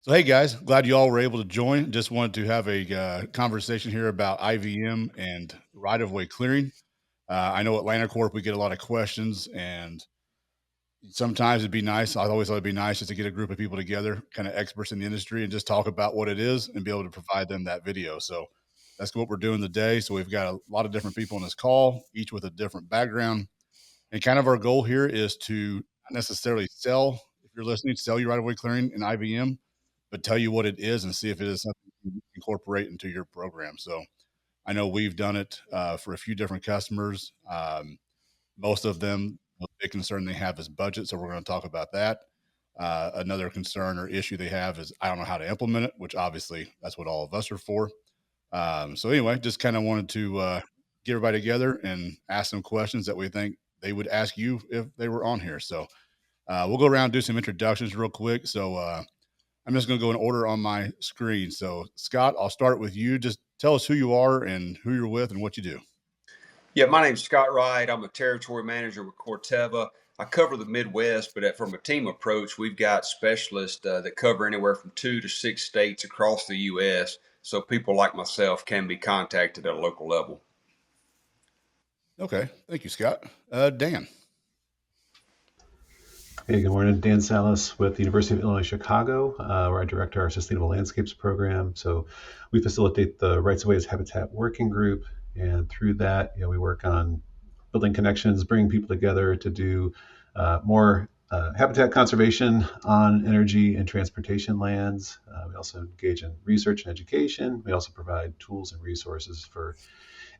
So, hey guys, glad you all were able to join. Just wanted to have a conversation here about IVM and right of way clearing. I know at Atlanta Corp we get a lot of questions, and sometimes it'd be nice. I always thought it'd be nice just to get a group of people together, kind of experts in the industry, and just talk about what it is and be able to provide them that video. So that's what we're doing today. So we've got a lot of different people on this call, each with a different background, and kind of our goal here is to not necessarily sell. If you're listening, sell your right of way clearing in IVM, but tell you what it is and see if it is something you can incorporate into your program. So I know we've done it for a few different customers. Most of them, the big concern they have is budget. So we're going to talk about that. Another concern or issue they have is I don't know how to implement it, which obviously that's what all of us are for. So anyway, just kind of wanted to get everybody together and ask some questions that we think they would ask you if they were on here. So we'll go around and do some introductions real quick. So I'm just going to go in order on my screen. So, Scott, I'll start with you. Just tell us who you are and who you're with and what you do. Yeah, my name's Scott Wright. I'm a territory manager with Corteva. I cover the Midwest, but from a team approach, we've got specialists that cover anywhere from 2 to 6 states across the U.S. So people like myself can be contacted at a local level. Okay. Thank you, Scott. Dan. Hey, good morning. Dan Salas with the University of Illinois Chicago, where I direct our Sustainable Landscapes program. So we facilitate the Rights of Ways Habitat Working Group, and through that, we work on building connections, bringing people together to do more habitat conservation on energy and transportation lands. We also engage in research and education. We also provide tools and resources for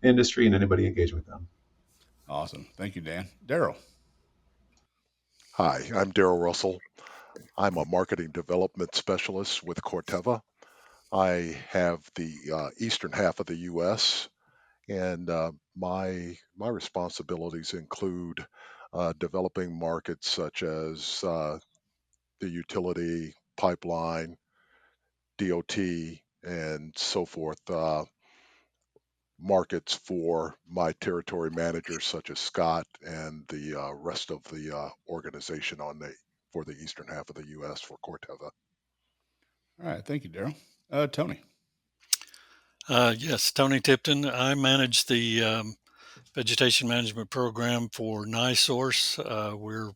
industry and anybody engaging with them. Awesome. Thank you, Dan. Daryl. Hi, I'm Daryl Russell. I'm a marketing development specialist with Corteva. I have the eastern half of the U.S. and my responsibilities include developing markets such as the utility, pipeline, DOT, and so forth. Markets for my territory managers such as Scott and the rest of the organization for the eastern half of the U.S. for Corteva. All right. Thank you, Daryl. Tony. Yes, Tony Tipton. I manage the vegetation management program for NiSource. We're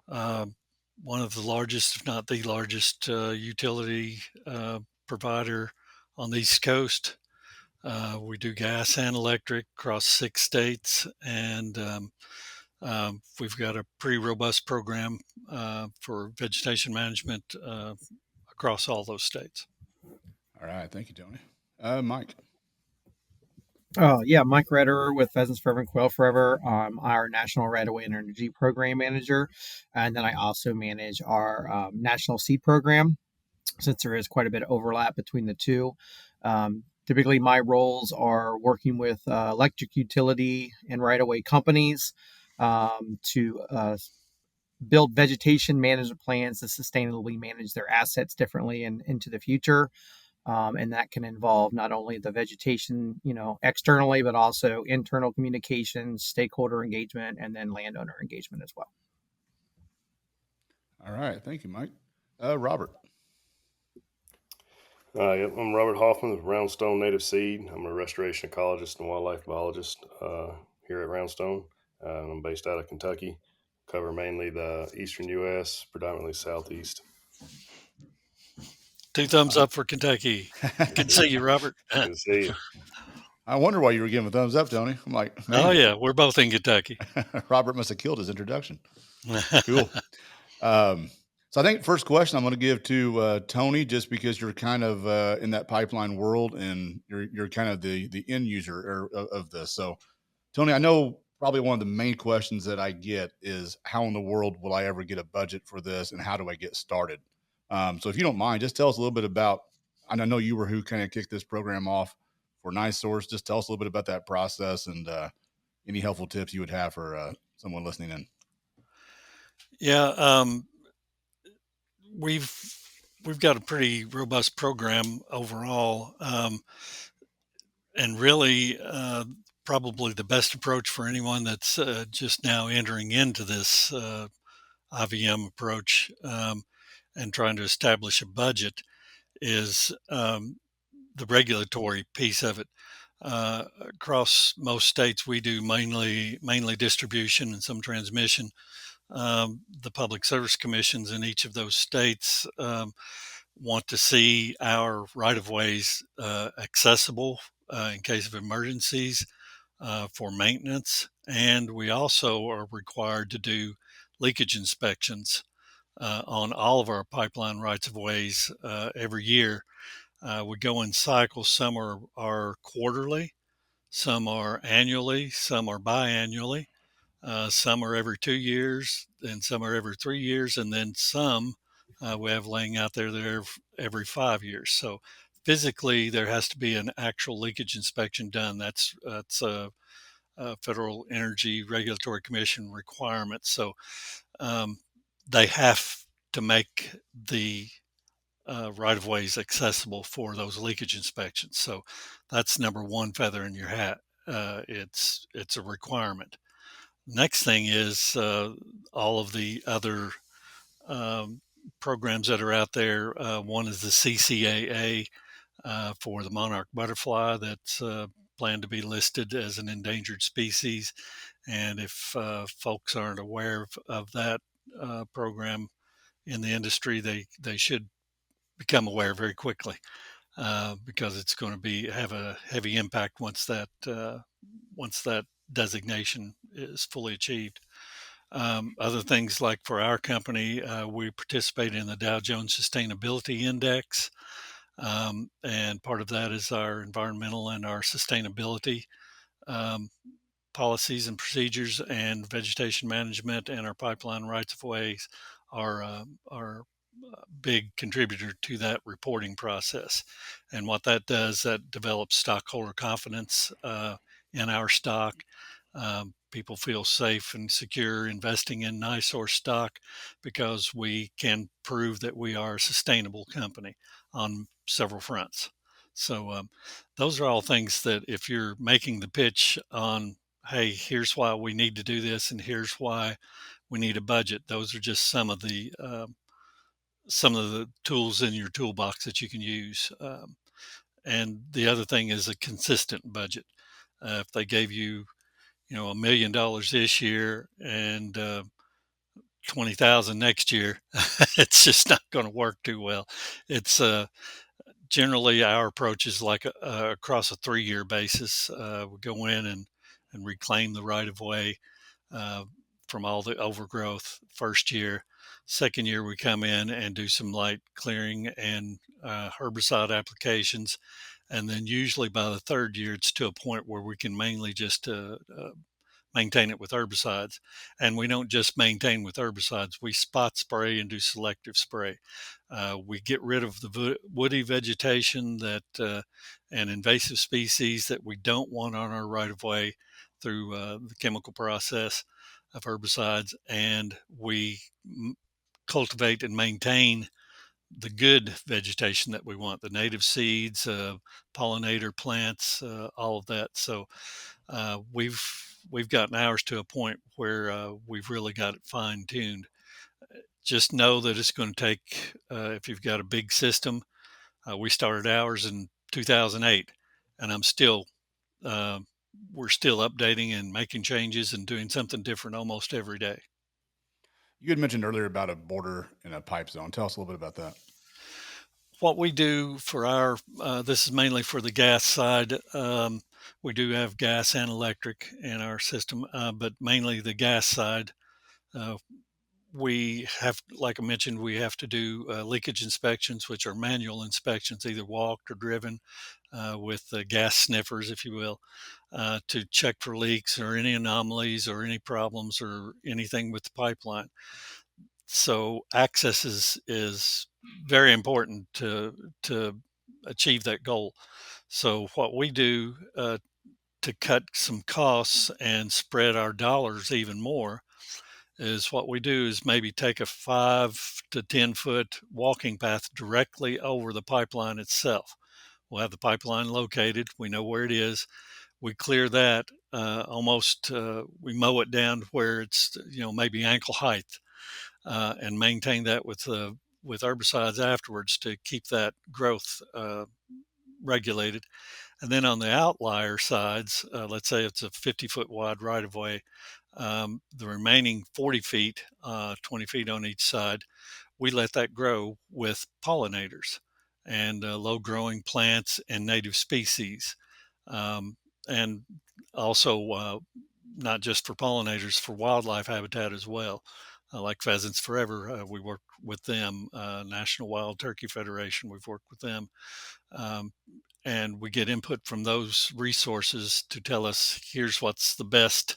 one of the largest, if not the largest, utility provider on the East Coast. We do gas and electric across 6 states, and we've got a pretty robust program for vegetation management across all those states. All right. Thank you, Tony. Mike. Yeah, Mike Redder with Pheasants Forever and Quail Forever. I'm our National Right of Way and Energy Program Manager. And then I also manage our National Seed Program, since there is quite a bit of overlap between the two. Typically, my roles are working with electric utility and right of way companies to build vegetation management plans to sustainably manage their assets differently and into the future. And that can involve not only the vegetation, externally, but also internal communications, stakeholder engagement, and then landowner engagement as well. All right. Thank you, Mike. Robert. Yep, I'm Robert Hoffman with Roundstone Native Seed. I'm a restoration ecologist and wildlife biologist here at Roundstone. I'm based out of Kentucky. Cover mainly the eastern U.S., predominantly southeast. 2 thumbs up for Kentucky. Good to see you, Robert. Good to see you. I wonder why you were giving a thumbs up, Tony. I'm like, man, Oh, yeah, we're both in Kentucky. Robert must have killed his introduction. Cool. So I think first question I'm going to give to Tony, just because you're kind of in that pipeline world and you're kind of the end user of this. So, Tony, I know probably one of the main questions that I get is how in the world will I ever get a budget for this, and how do I get started? So if you don't mind, just tell us a little bit about. And I know you were who kind of kicked this program off for NiSource. Just tell us a little bit about that process and any helpful tips you would have for someone listening in. Yeah, we've got a pretty robust program overall, and really probably the best approach for anyone that's just now entering into this IVM approach. and trying to establish a budget is the regulatory piece of it. Across most states, we do mainly distribution and some transmission. The public service commissions in each of those states want to see our right-of-ways accessible in case of emergencies for maintenance, and we also are required to do leakage inspections on all of our pipeline rights-of-ways every year. We go in cycles. Some are quarterly, some are annually, some are biannually. Some are every 2 years, and some are every 3 years, and then some we have laying out there that are every 5 years. So physically, there has to be an actual leakage inspection done. That's a Federal Energy Regulatory Commission requirement. So um, they have to make the right of ways accessible for those leakage inspections. So that's number one feather in your hat. It's a requirement. Next thing is all of the other um, programs that are out there. One is the CCAA for the monarch butterfly that's planned to be listed as an endangered species. And if folks aren't aware of that program in the industry, they should become aware very quickly because it's going to have a heavy impact once that designation is fully achieved. Other things like for our company, we participate in the Dow Jones Sustainability Index, and part of that is our environmental and our sustainability um, policies and procedures, and vegetation management and our pipeline rights of ways are big contributor to that reporting process. And what that does, that develops stockholder confidence in our stock. People feel safe and secure investing in NiSource stock because we can prove that we are a sustainable company on several fronts. So those are all things that if you're making the pitch on, hey, here's why we need to do this and here's why we need a budget, those are just some of the tools in your toolbox that you can use. And the other thing is a consistent budget. If they gave you, $1 million this year and 20,000 next year, it's just not going to work too well. It's generally our approach is like across a 3-year basis. We go in and reclaim the right of way uh, from all the overgrowth first year. Second year, we come in and do some light clearing and herbicide applications. And then usually by the third year, it's to a point where we can mainly just maintain it with herbicides. And we don't just maintain with herbicides, we spot spray and do selective spray. We get rid of the woody vegetation and invasive species that we don't want on our right of way through the chemical process of herbicides, and we cultivate and maintain the good vegetation that we want, the native seeds, pollinator plants, all of that. So we've gotten ours to a point where we've really got it fine tuned. Just know that it's going to take, if you've got a big system, we started ours in 2008, and uh, we're still updating and making changes and doing something different almost every day. You had mentioned earlier about a border and a pipe zone. Tell us a little bit about that. What we do for this is mainly for the gas side. We do have gas and electric in our system, but mainly the gas side. Uh, we have, like I mentioned, we have to do leakage inspections, which are manual inspections, either walked or driven with gas sniffers, if you will, to check for leaks or any anomalies or any problems or anything with the pipeline. So access is very important to achieve that goal. So what we do to cut some costs and spread our dollars even more is what we do is maybe take a 5 to 10 foot walking path directly over the pipeline itself. We'll have the pipeline located. We know where it is. We clear that we mow it down where it's maybe ankle height, and maintain that with with herbicides afterwards to keep that growth regulated. And then on the outlier sides, let's say it's a 50-foot wide right of way, the remaining 40 feet, 20 feet on each side, we let that grow with pollinators and low growing plants and native species. And also, not just for pollinators, for wildlife habitat as well. Like Pheasants Forever, we work with them. National Wild Turkey Federation, we've worked with them. And we get input from those resources to tell us here's what's the best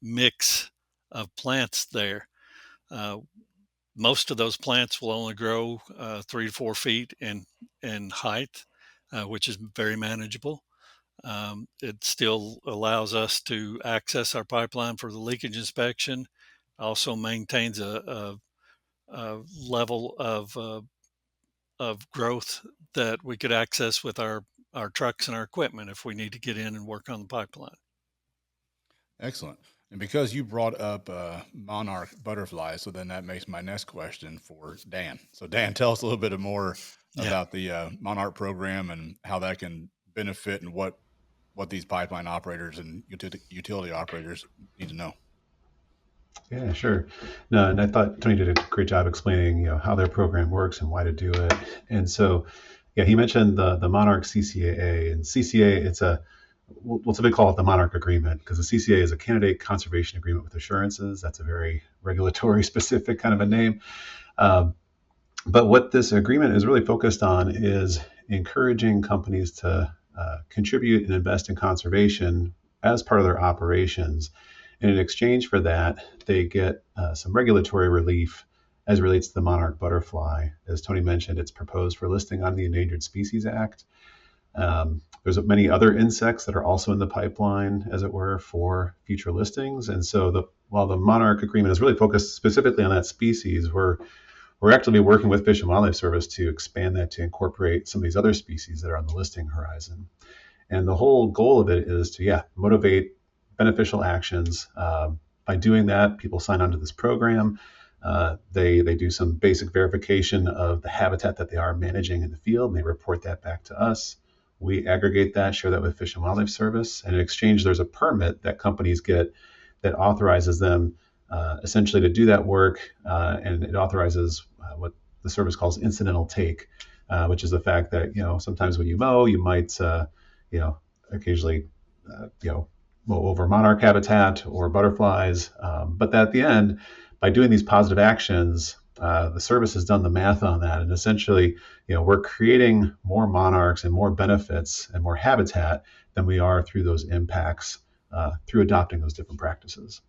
mix of plants there. Most of those plants will only grow 3 to 4 feet in height, which is very manageable. It still allows us to access our pipeline for the leakage inspection. Also maintains a level of growth that we could access with our trucks and our equipment if we need to get in and work on the pipeline. Excellent. And because you brought up monarch butterflies, so then that makes my next question for Dan. So Dan, tell us a little bit more about the monarch program and how that can benefit and what these pipeline operators and utility operators need to know. Yeah, sure. No, and I thought Tony did a great job explaining, how their program works and why to do it. And so, yeah, he mentioned the Monarch CCAA, and CCA, we'll typically call it the Monarch Agreement, because the CCA is a candidate conservation agreement with assurances. That's a very regulatory specific kind of a name. But what this agreement is really focused on is encouraging companies to contribute and invest in conservation as part of their operations. And in exchange for that, they get some regulatory relief as it relates to the monarch butterfly. As Tony mentioned, it's proposed for listing on the Endangered Species Act. There's many other insects that are also in the pipeline, as it were, for future listings. And so while the monarch agreement is really focused specifically on that species, we're actively working with Fish and Wildlife Service to expand that to incorporate some of these other species that are on the listing horizon. And the whole goal of it is to, motivate beneficial actions. By doing that, people sign on to this program. They do some basic verification of the habitat that they are managing in the field, and they report that back to us. We aggregate that, share that with Fish and Wildlife Service, and in exchange, there's a permit that companies get that authorizes them essentially to do that work, and it authorizes what the service calls incidental take, which is the fact that sometimes when you mow, you might occasionally mow over monarch habitat or butterflies, but at the end, by doing these positive actions, the service has done the math on that, and essentially, we're creating more monarchs and more benefits and more habitat than we are through those impacts through adopting those different practices.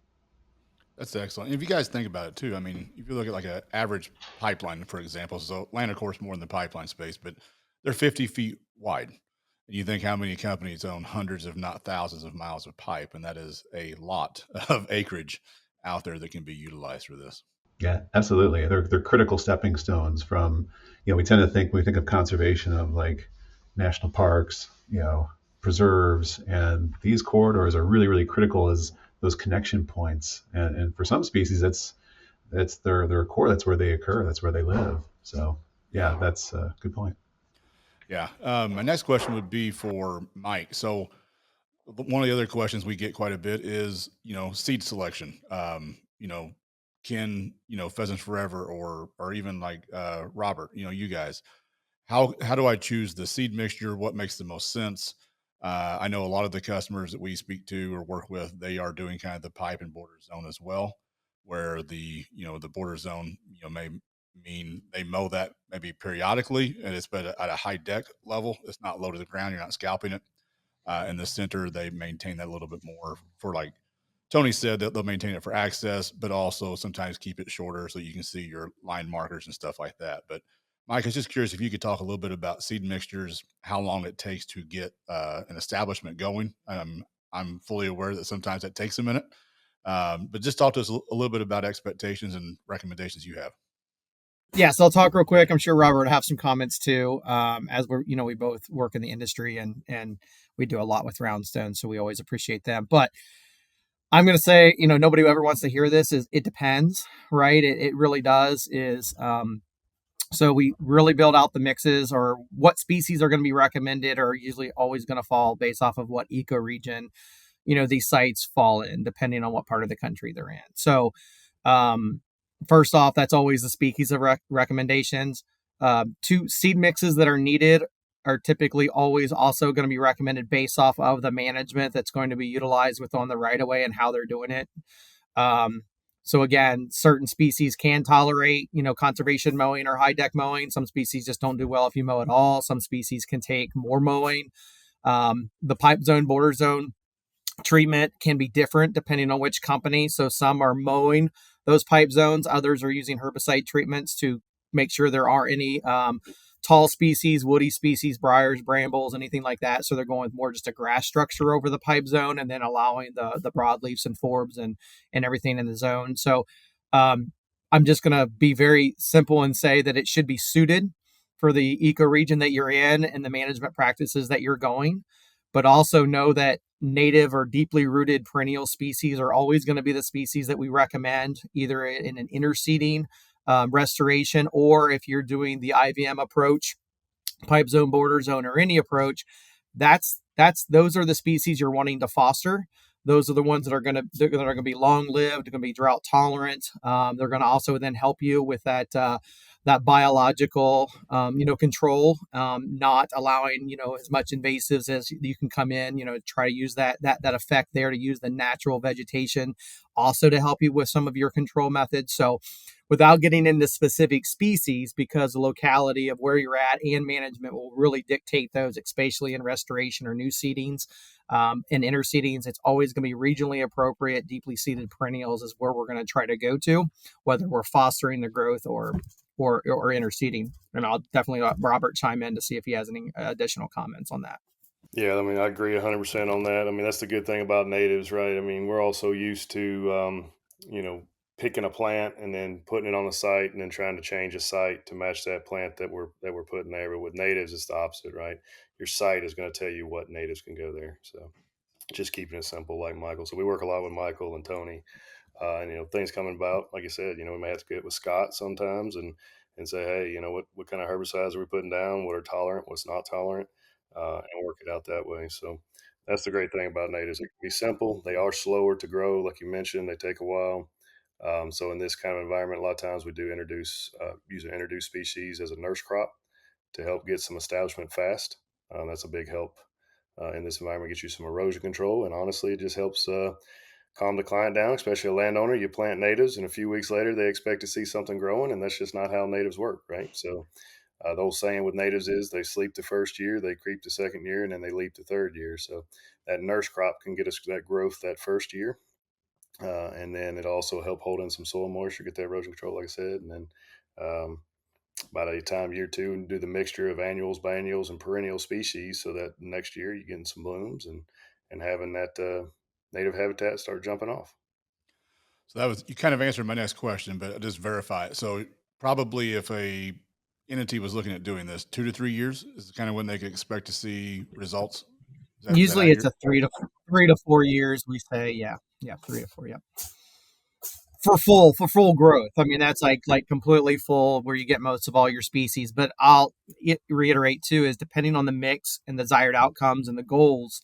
That's excellent. And if you guys think about it too, I mean, if you look at like an average pipeline, for example, so land, of course, more in the pipeline space, but they're 50 feet wide. And you think how many companies own hundreds, if not thousands of miles of pipe, and that is a lot of acreage out there that can be utilized for this. Yeah, absolutely. They're critical stepping stones from, we tend to think, when we think of conservation, of like national parks, preserves, and these corridors are really, really critical as those connection points. And for some species, that's their core. That's where they occur. That's where they live. So yeah, that's a good point. Yeah. My next question would be for Mike. So one of the other questions we get quite a bit is, seed selection. Can, Pheasants Forever or even like Robert, you guys, how do I choose the seed mixture? What makes the most sense? I know a lot of the customers that we speak to or work with, they are doing kind of the pipe and border zone as well, where the border zone, may mean they mow that maybe periodically, and it's but at a high deck level. It's not low to the ground. You're not scalping it. In the center, they maintain that a little bit more for, like Tony said, that they'll maintain it for access, but also sometimes keep it shorter so you can see your line markers and stuff like that. But Mike, I was just curious if you could talk a little bit about seed mixtures, how long it takes to get an establishment going. I'm fully aware that sometimes that takes a minute, but just talk to us a little bit about expectations and recommendations you have. Yeah, so I'll talk real quick. I'm sure Robert would have some comments too. As we're, we both work in the industry and we do a lot with Roundstone, so we always appreciate them. But I'm going to say, nobody ever wants to hear this. Is it depends, right? It really does. So we really build out the mixes, or what species are going to be recommended are usually always going to fall based off of what ecoregion, these sites fall in, depending on what part of the country they're in. So um, first off, that's always the species of recommendations. Two seed mixes that are needed are typically always also going to be recommended based off of the management that's going to be utilized within the right of way and how they're doing it. Um, so again, certain species can tolerate, conservation mowing or high deck mowing. Some species just don't do well if you mow at all. Some species can take more mowing. The pipe zone, border zone treatment can be different depending on which company. So some are mowing those pipe zones. Others are using herbicide treatments to make sure there aren't any tall species, woody species, briars, brambles, anything like that. So they're going with more just a grass structure over the pipe zone, and then allowing the broadleafs and forbs and everything in the zone. So I'm just going to be very simple and say that it should be suited for the ecoregion that you're in and the management practices that you're going. But also know that native or deeply rooted perennial species are always going to be the species that we recommend, either in an interseeding restoration, or if you're doing the IVM approach, pipe zone, border zone, or any approach. Those are the species you're wanting to foster. Those are the ones that are going to be long lived, going to be drought tolerant. They're going to also then help you with that biological control, not allowing as much invasives as you can come in. Try to use that effect there, to use the natural vegetation also to help you with some of your control methods. So without getting into specific species, because the locality of where you're at and management will really dictate those, especially in restoration or new seedings. In interseedings, it's always going to be regionally appropriate. Deeply seeded perennials is where we're going to try to go to, whether we're fostering the growth or interseeding. And I'll definitely let Robert chime in to see if he has any additional comments on that. Yeah, I mean, I agree 100% on that. I mean, that's the good thing about natives, right? I mean, we're also used to, picking a plant and then putting it on the site and then trying to change a site to match that plant that we're putting there. But with natives, it's the opposite, right? Your site is going to tell you what natives can go there. So just keeping it simple, like Michael. So we work a lot with Michael and Tony, and things coming about. Like I said, we may have to get with Scott sometimes and say, hey, what kind of herbicides are we putting down? What are tolerant? What's not tolerant? And work it out that way. So that's the great thing about natives. It can be simple. They are slower to grow, like you mentioned. They take a while. So in this kind of environment, a lot of times we do use an introduced species as a nurse crop to help get some establishment fast. That's a big help in this environment. Get you some erosion control, and honestly, it just helps calm the client down, especially a landowner. You plant natives, and a few weeks later, they expect to see something growing, and that's just not how natives work, right? So the old saying with natives is they sleep the first year, they creep the second year, and then they leap the third year. So that nurse crop can get us that growth that first year. And then it also help hold in some soil moisture, get that erosion control, like I said. And then by the time year two, and do the mixture of annuals, biennials, and perennial species, so that next year you're getting some blooms and having that native habitat start jumping off. So you kind of answered my next question, but I'll just verify it. So probably if a entity was looking at doing this, 2 to 3 years is kind of when they could expect to see results. Usually it's a 3 to 4 years. We say, yeah, 3 to 4, yeah. For full growth. I mean, that's like completely full where you get most of all your species. But I'll reiterate too, is depending on the mix and the desired outcomes and the goals,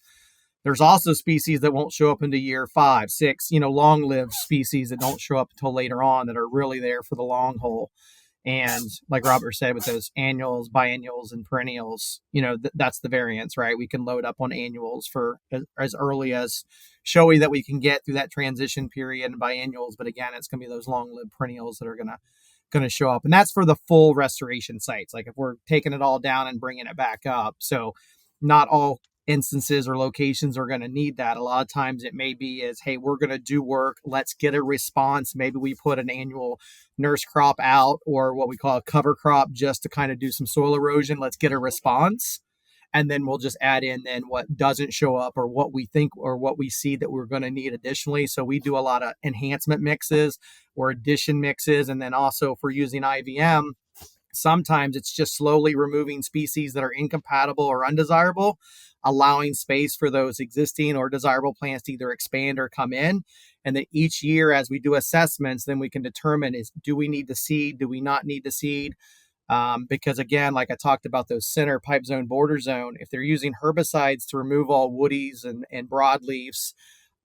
there's also species that won't show up into year 5, 6, long-lived species that don't show up until later on, that are really there for the long haul. And like Robert said, with those annuals, biennials, and perennials, that's the variance, right? We can load up on annuals for as early as showy that we can get through that transition period, and biennials. But again, it's going to be those long-lived perennials that are going to show up. And that's for the full restoration sites. Like if we're taking it all down and bringing it back up. So not all instances or locations are going to need that. A lot of times it may be as, hey, we're going to do work, let's get a response. Maybe we put an annual nurse crop out, or what we call a cover crop, just to kind of do some soil erosion. Let's get a response, and then we'll just add in then what doesn't show up, or what we think or what we see that we're going to need additionally. So we do a lot of enhancement mixes or addition mixes. And then also, for using IVM, sometimes it's just slowly removing species that are incompatible or undesirable, allowing space for those existing or desirable plants to either expand or come in. And then each year, as we do assessments, then we can determine, do we need to seed? Do we not need to seed? Because again, like I talked about those center pipe zone, border zone, if they're using herbicides to remove all woodies and broadleafs,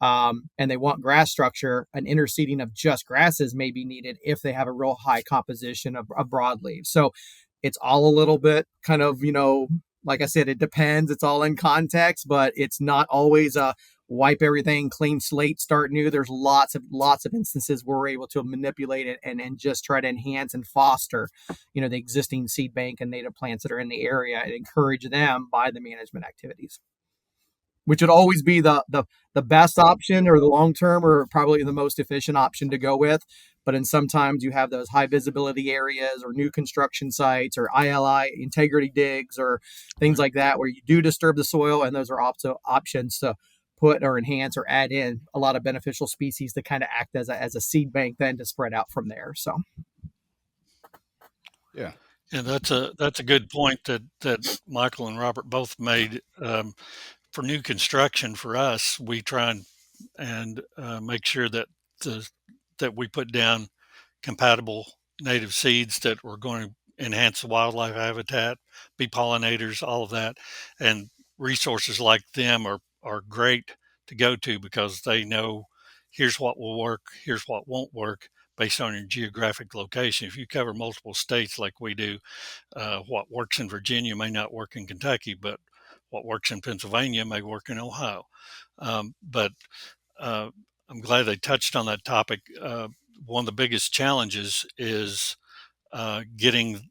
and they want grass structure, an interseeding of just grasses may be needed if they have a real high composition of broadleaves. So it's all a little bit kind of, like I said, it depends. It's all in context, but it's not always a wipe everything, clean slate, start new. There's lots of instances where we're able to manipulate it and just try to enhance and foster, the existing seed bank and native plants that are in the area and encourage them by the management activities, which would always be the best option or the long term or probably the most efficient option to go with. But in sometimes you have those high visibility areas or new construction sites or ILI integrity digs or things like that where you do disturb the soil, and those are also options to put or enhance or add in a lot of beneficial species to kind of act as a seed bank then to spread out from there. So Yeah. And that's a good point that Michael and Robert both made. For new construction, for us, we try and make sure that that we put down compatible native seeds that were going to enhance the wildlife habitat, be pollinators, all of that, and resources like them are great to go to because they know here's what will work, here's what won't work based on your geographic location. If you cover multiple states like we do, what works in Virginia may not work in Kentucky, but what works in Pennsylvania may work in Ohio. But I'm glad they touched on that topic. One of the biggest challenges is getting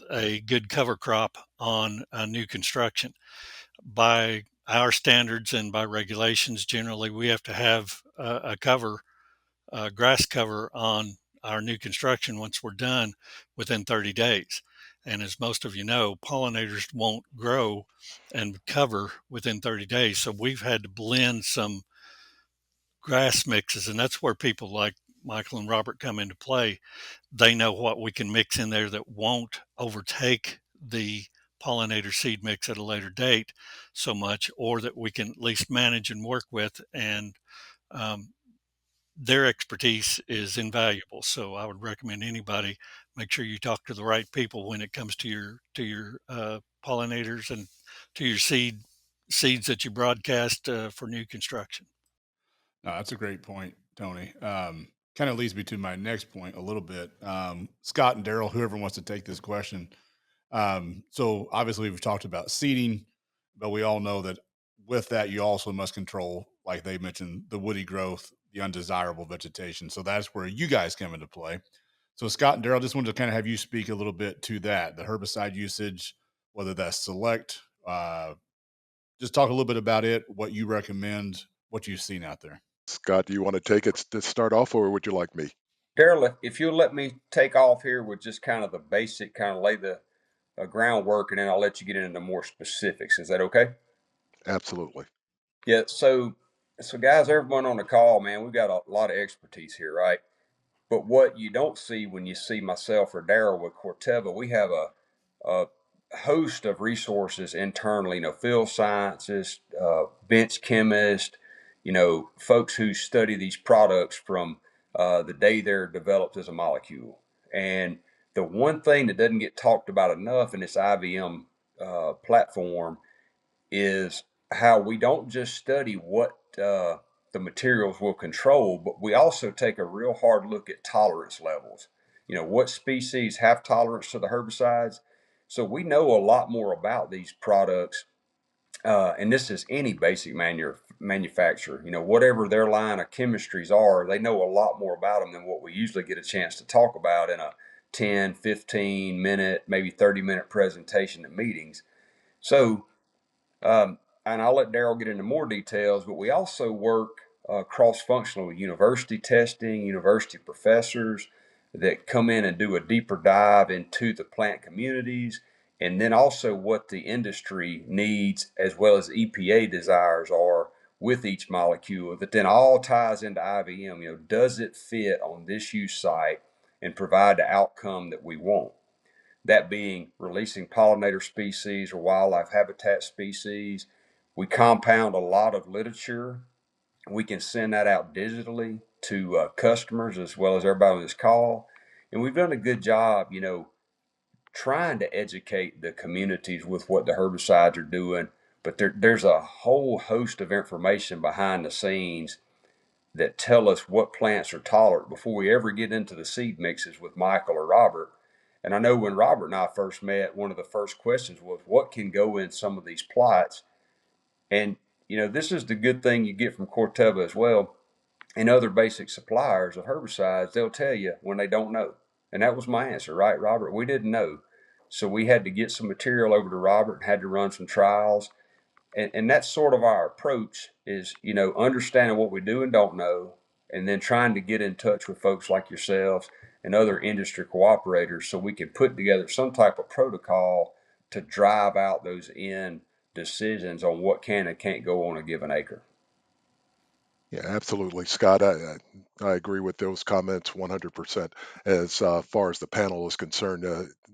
a good cover crop on new construction. By our standards and by regulations, generally, we have to have a cover, grass cover on our new construction once we're done within 30 days. And as most of you know, pollinators won't grow and cover within 30 days. So we've had to blend some grass mixes, and that's where people like Michael and Robert come into play. They know what we can mix in there that won't overtake the pollinator seed mix at a later date so much, or that we can at least manage and work with. And their expertise is invaluable. So I would recommend anybody make sure you talk to the right people when it comes to your pollinators and to your seeds that you broadcast for new construction. No, that's a great point, Tony. Kind of leads me to my next point a little bit. Scott and Daryl, whoever wants to take this question. So obviously we've talked about seeding, but we all know that with that you also must control, like they mentioned, the woody growth, the undesirable vegetation. So that's where you guys come into play. So Scott and Daryl, just wanted to kind of have you speak a little bit to that, the herbicide usage, whether that's select, just talk a little bit about it, what you recommend, what you've seen out there. Scott, do you want to take it to start off, or would you like me? Daryl, if you'll let me take off here with just kind of the basic, kind of lay the groundwork, and then I'll let you get into more specifics. Is that okay? Absolutely. Yeah. So guys, everyone on the call, man, we've got a lot of expertise here, right? But what you don't see when you see myself or Daryl with Corteva, we have a host of resources internally, field scientists, bench chemists, folks who study these products from the day they're developed as a molecule. And the one thing that doesn't get talked about enough in this IVM platform is how we don't just study what the materials will control, but we also take a real hard look at tolerance levels. What species have tolerance to the herbicides? So we know a lot more about these products, and this is any basic manufacturer. Whatever their line of chemistries are, they know a lot more about them than what we usually get a chance to talk about in a 10, 15 minute, maybe 30-minute presentation at meetings. So and I'll let Daryl get into more details, but we also work cross-functional with university testing, university professors that come in and do a deeper dive into the plant communities, and then also what the industry needs as well as EPA desires are with each molecule that then all ties into IVM. Does it fit on this use site and provide the outcome that we want? That being releasing pollinator species or wildlife habitat species. We compound a lot of literature. We can send that out digitally to customers as well as everybody on this call. And we've done a good job, trying to educate the communities with what the herbicides are doing. But there's a whole host of information behind the scenes that tell us what plants are tolerant before we ever get into the seed mixes with Michael or Robert. And I know when Robert and I first met, one of the first questions was, what can go in some of these plots? And, this is the good thing you get from Corteva as well. And other basic suppliers of herbicides, they'll tell you when they don't know. And that was my answer, right, Robert? We didn't know. So we had to get some material over to Robert and had to run some trials. And that's sort of our approach is, understanding what we do and don't know, and then trying to get in touch with folks like yourselves and other industry cooperators so we can put together some type of protocol to drive out those end decisions on what can and can't go on a given acre. Yeah, absolutely, Scott. I agree with those comments 100%. As far as the panel is concerned,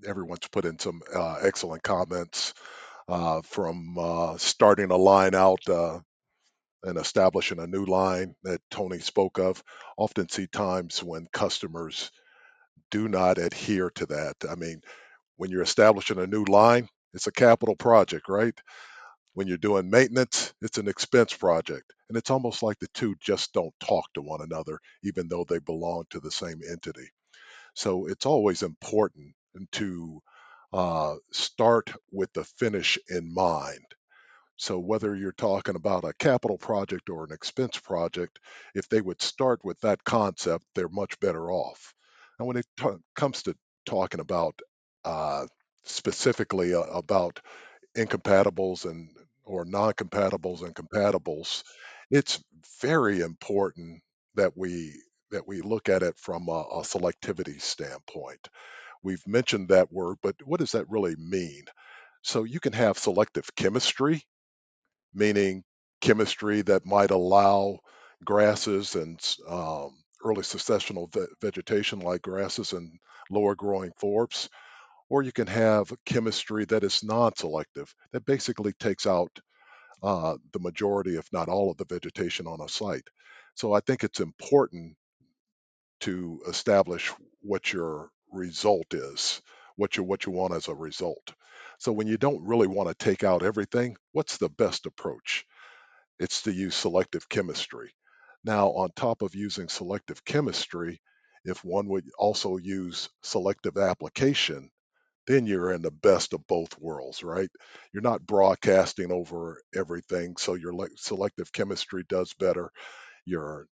everyone's put in some excellent comments from starting a line out and establishing a new line that Tony spoke of. Often see times when customers do not adhere to that. I mean, when you're establishing a new line, it's a capital project, right? When you're doing maintenance, it's an expense project. And it's almost like the two just don't talk to one another, even though they belong to the same entity. So it's always important to start with the finish in mind. So whether you're talking about a capital project or an expense project, if they would start with that concept, they're much better off. And when it comes to talking about uh, specifically about incompatibles and or non-compatibles and compatibles, it's very important that we look at it from a selectivity standpoint. We've mentioned that word, but what does that really mean? So you can have selective chemistry, meaning chemistry that might allow grasses and early successional vegetation like grasses and lower growing forbs, or you can have chemistry that is non-selective, that basically takes out the majority, if not all, of the vegetation on a site. So I think it's important to establish what your result is, what you want as a result. So when you don't really want to take out everything, what's the best approach? It's to use selective chemistry. Now, on top of using selective chemistry, if one would also use selective application, then you're in the best of both worlds, right? You're not broadcasting over everything, so your selective chemistry does better. Your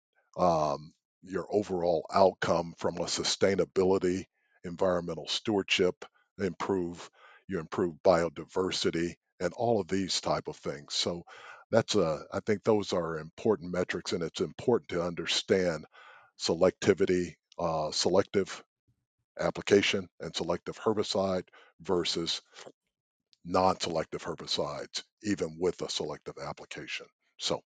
your overall outcome from a sustainability, environmental stewardship improve. You improve biodiversity and all of these type of things. So I think those are important metrics, and it's important to understand selectivity, selective application and selective herbicide versus non-selective herbicides, even with a selective application. So,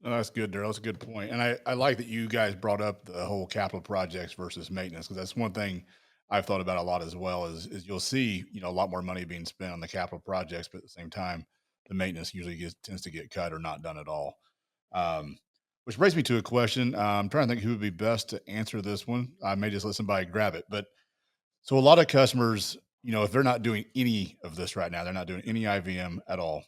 No, that's good, Daryl. That's a good point. And I like that you guys brought up the whole capital projects versus maintenance, because that's one thing I've thought about a lot as well is you'll see, a lot more money being spent on the capital projects, but at the same time, the maintenance usually tends to get cut or not done at all. Um, which brings me to a question. I'm trying to think who would be best to answer this one. I may just let somebody grab it. But so a lot of customers, if they're not doing any of this right now, they're not doing any IVM at all,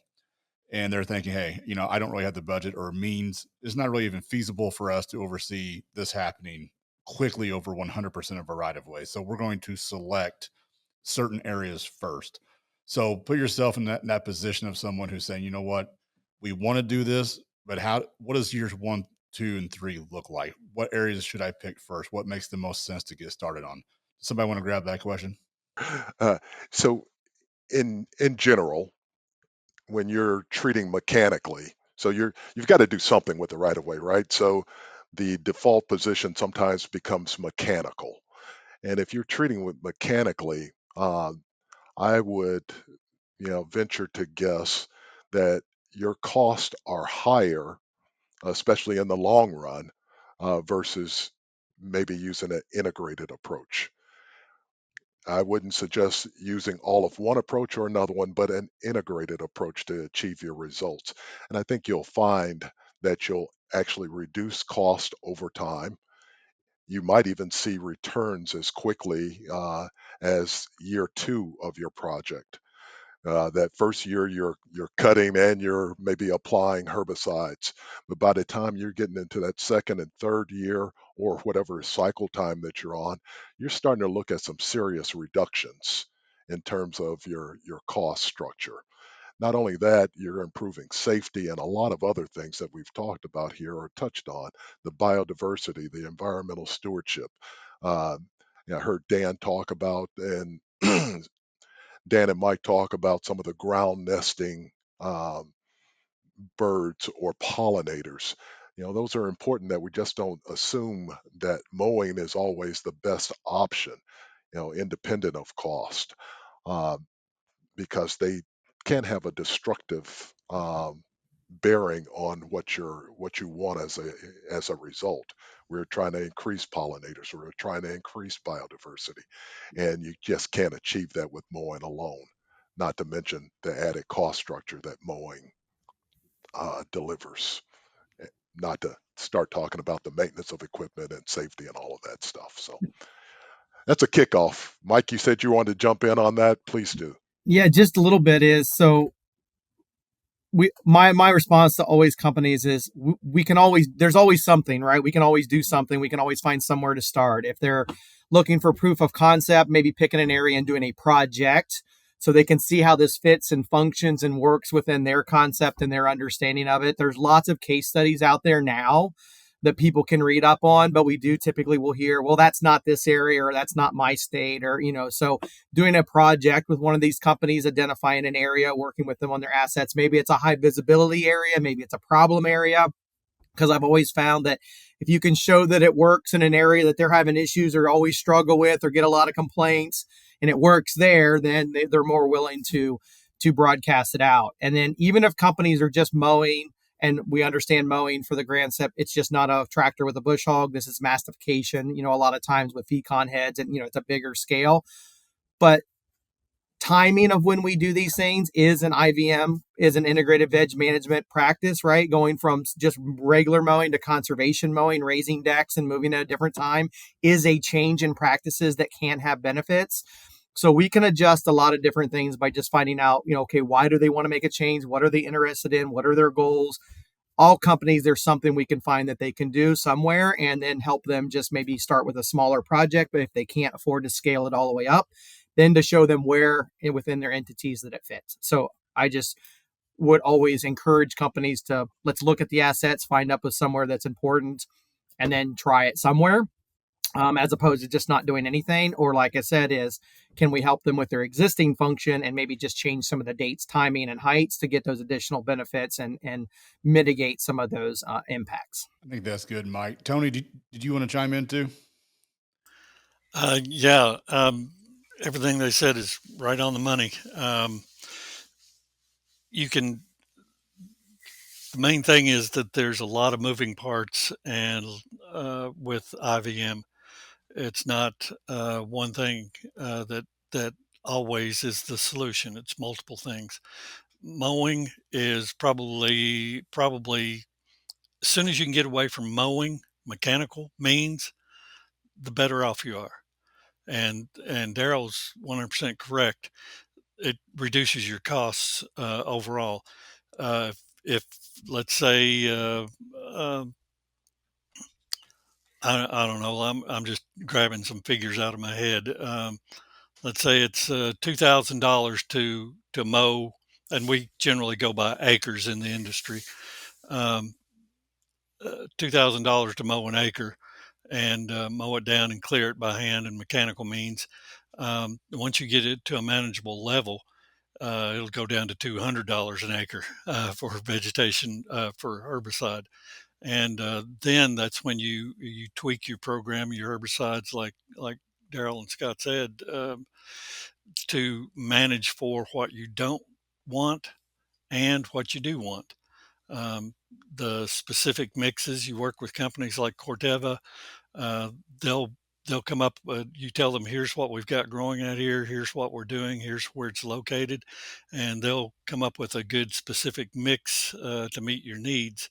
and they're thinking, hey, I don't really have the budget or means. It's not really even feasible for us to oversee this happening quickly over 100% of our right of way. So we're going to select certain areas first. So put yourself in that position of someone who's saying, you know what, we want to do this, but what does years 1, 2, and 3 look like? What areas should I pick first? What makes the most sense to get started on? Somebody want to grab that question? uh, so in general, when you're treating mechanically, so you've got to do something with the right of way, right? So the default position sometimes becomes mechanical, and if you're treating with mechanically, I would venture to guess that your costs are higher, especially in the long run, versus maybe using an integrated approach. I wouldn't suggest using all of one approach or another one, but an integrated approach to achieve your results. And I think you'll find that you'll actually reduce cost over time. you might even see returns as quickly as year 2 of your project. That first year you're cutting and you're maybe applying herbicides, but by the time you're getting into that second and third year or whatever cycle time that you're on, you're starting to look at some serious reductions in terms of your cost structure. Not only that, you're improving safety and a lot of other things that we've talked about here or touched on: the biodiversity, the environmental stewardship. Uh, I heard Dan talk about, and Dan and Mike talk about some of the ground nesting um, birds or pollinators. Those are important, that we just don't assume that mowing is always the best option, independent of cost, uh, because they can have a destructive bearing on what you want as a result. We're trying to increase pollinators. We're trying to increase biodiversity, and you just can't achieve that with mowing alone. Not to mention the added cost structure that mowing delivers. Not to start talking about the maintenance of equipment and safety and all of that stuff. So that's a kickoff. Mike, you said you wanted to jump in on that. Please do. Yeah, just a little bit is so my response to always companies is we can always, there's always something, right? We can always do something. We can always find somewhere to start. If they're looking for proof of concept, maybe picking an area and doing a project so they can see how this fits and functions and works within their concept and their understanding of it. There's lots of case studies out there now that people can read up on, but we do typically will hear, well, that's not this area, or that's not my state, or, so doing a project with one of these companies, identifying an area, working with them on their assets. Maybe it's a high visibility area, maybe it's a problem area, because I've always found that if you can show that it works in an area that they're having issues or always struggle with or get a lot of complaints, and it works there, then they're more willing to broadcast it out. And then even if companies are just mowing, and we understand mowing for the grand step, it's just not a tractor with a bush hog. This is mastification, a lot of times with fecon heads, and it's a bigger scale. But timing of when we do these things is an IVM, is an integrated veg management practice, right? Going from just regular mowing to conservation mowing, raising decks and moving at a different time is a change in practices that can have benefits. So we can adjust a lot of different things by just finding out, okay, why do they want to make a change? What are they interested in? What are their goals? All companies, there's something we can find that they can do somewhere, and then help them just maybe start with a smaller project. But if they can't afford to scale it all the way up, then to show them where within their entities that it fits. So I just would always encourage companies to, let's look at the assets, find up with somewhere that's important, and then try it somewhere, as opposed to just not doing anything. Or like I said, is can we help them with their existing function and maybe just change some of the dates, timing, and heights to get those additional benefits and mitigate some of those impacts. I think that's good, Mike. Tony, did you want to chime in too? Yeah, everything they said is right on the money. You can. The main thing is that there's a lot of moving parts, and with IVM, it's not one thing that always is the solution. It's multiple things. Mowing is probably as soon as you can get away from mowing, mechanical means, the better off you are. And Daryl's 100% correct. It reduces your costs overall. If let's say I don't know, I'm just grabbing some figures out of my head. Let's say it's $2,000 to mow, and we generally go by acres in the industry. $2,000 to mow an acre, and mow it down and clear it by hand and mechanical means. Once you get it to a manageable level, it'll go down to $200 an acre for vegetation for herbicide, and then that's when you tweak your program, your herbicides, like Daryl and Scott said, to manage for what you don't want and what you do want. The specific mixes, you work with companies like Corteva, uh, they'll they'll come up. You tell them, here's what we've got growing out here. Here's what we're doing. Here's where it's located, and they'll come up with a good specific mix to meet your needs.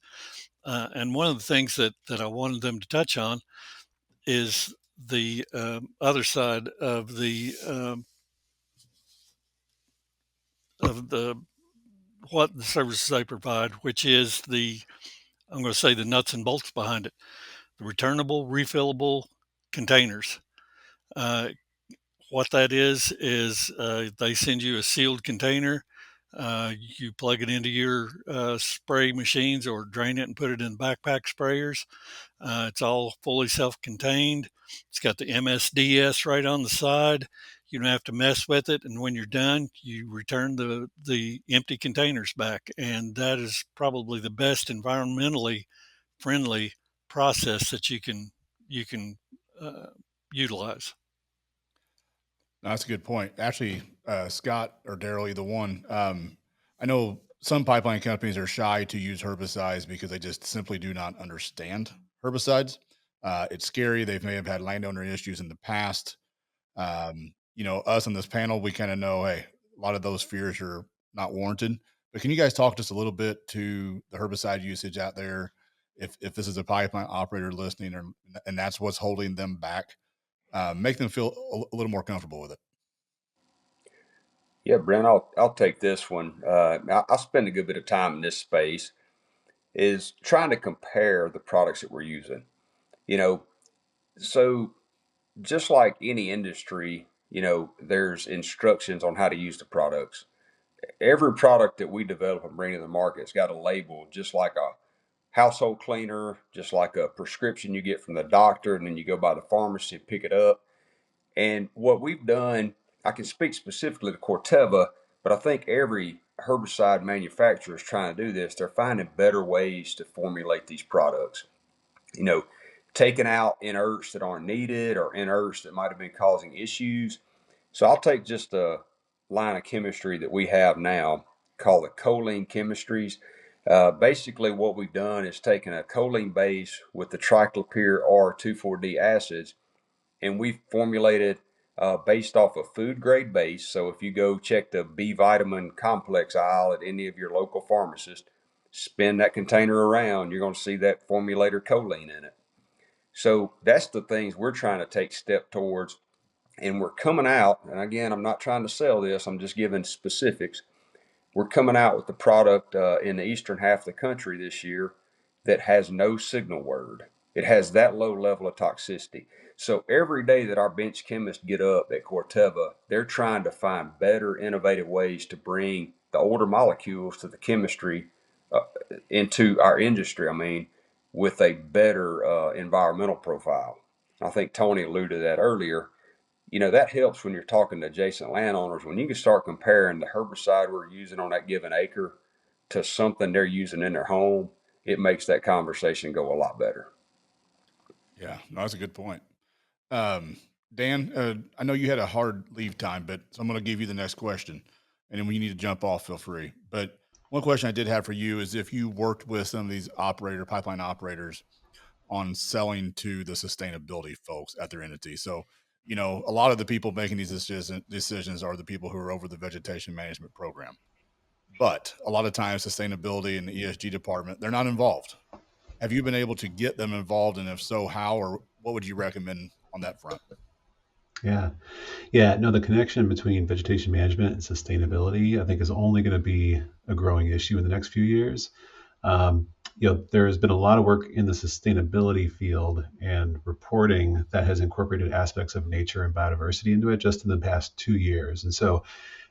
And one of the things that I wanted them to touch on is the other side of the what the services they provide, which is I'm going to say the nuts and bolts behind it, the returnable, refillable containers. What that is they send you a sealed container. You plug it into your spray machines or drain it and put it in backpack sprayers. It's all fully self-contained. It's got the MSDS right on the side. You don't have to mess with it. And when you're done, you return the empty containers back. And that is probably the best environmentally friendly process that you can utilize. No, that's a good point. Actually, Scott or Daryl, either one. I know some pipeline companies are shy to use herbicides because they just simply do not understand herbicides. It's scary. They may have had landowner issues in the past. Us on this panel, we kind of know, hey, a lot of those fears are not warranted. But can you guys talk just a little bit to the herbicide usage out there? If this is a pipeline operator listening, and that's what's holding them back, make them feel a little more comfortable with it. Yeah, Brent, I'll take this one. I'll spend a good bit of time in this space, is trying to compare the products that we're using. So just like any industry, there's instructions on how to use the products. Every product that we develop and bring to the market's got a label, just like a household cleaner, just like a prescription you get from the doctor, and then you go by the pharmacy and pick it up. And what we've done, I can speak specifically to Corteva, but I think every herbicide manufacturer is trying to do this. They're finding better ways to formulate these products. Taking out inerts that aren't needed or inerts that might have been causing issues. So I'll take just a line of chemistry that we have now called the choline chemistries. Basically, what we've done is taken a choline base with the triclopyr R2,4-D acids, and we've formulated based off a food grade base. So if you go check the B vitamin complex aisle at any of your local pharmacists, spin that container around, you're going to see that formulator choline in it. So that's the things we're trying to take step towards. And we're coming out, and again, I'm not trying to sell this, I'm just giving specifics. We're coming out with the product in the eastern half of the country this year that has no signal word. It has that low level of toxicity. So every day that our bench chemists get up at Corteva, they're trying to find better, innovative ways to bring the older molecules to the chemistry into our industry, with a better environmental profile. I think Tony alluded to that earlier. That helps when you're talking to adjacent landowners. When you can start comparing the herbicide we're using on that given acre to something they're using in their home, it makes that conversation go a lot better. Yeah, no, that's a good point. Dan, I know you had a hard leave time, so I'm going to give you the next question. And then when you need to jump off, feel free. But one question I did have for you is if you worked with some of these pipeline operators on selling to the sustainability folks at their entity. So, a lot of the people making these decisions are the people who are over the vegetation management program. But a lot of times sustainability and the ESG department, they're not involved. Have you been able to get them involved? And if so, how, or what would you recommend on that front? Yeah. No, the connection between vegetation management and sustainability, I think, is only going to be a growing issue in the next few years. There has been a lot of work in the sustainability field and reporting that has incorporated aspects of nature and biodiversity into it just in the past 2 years. And so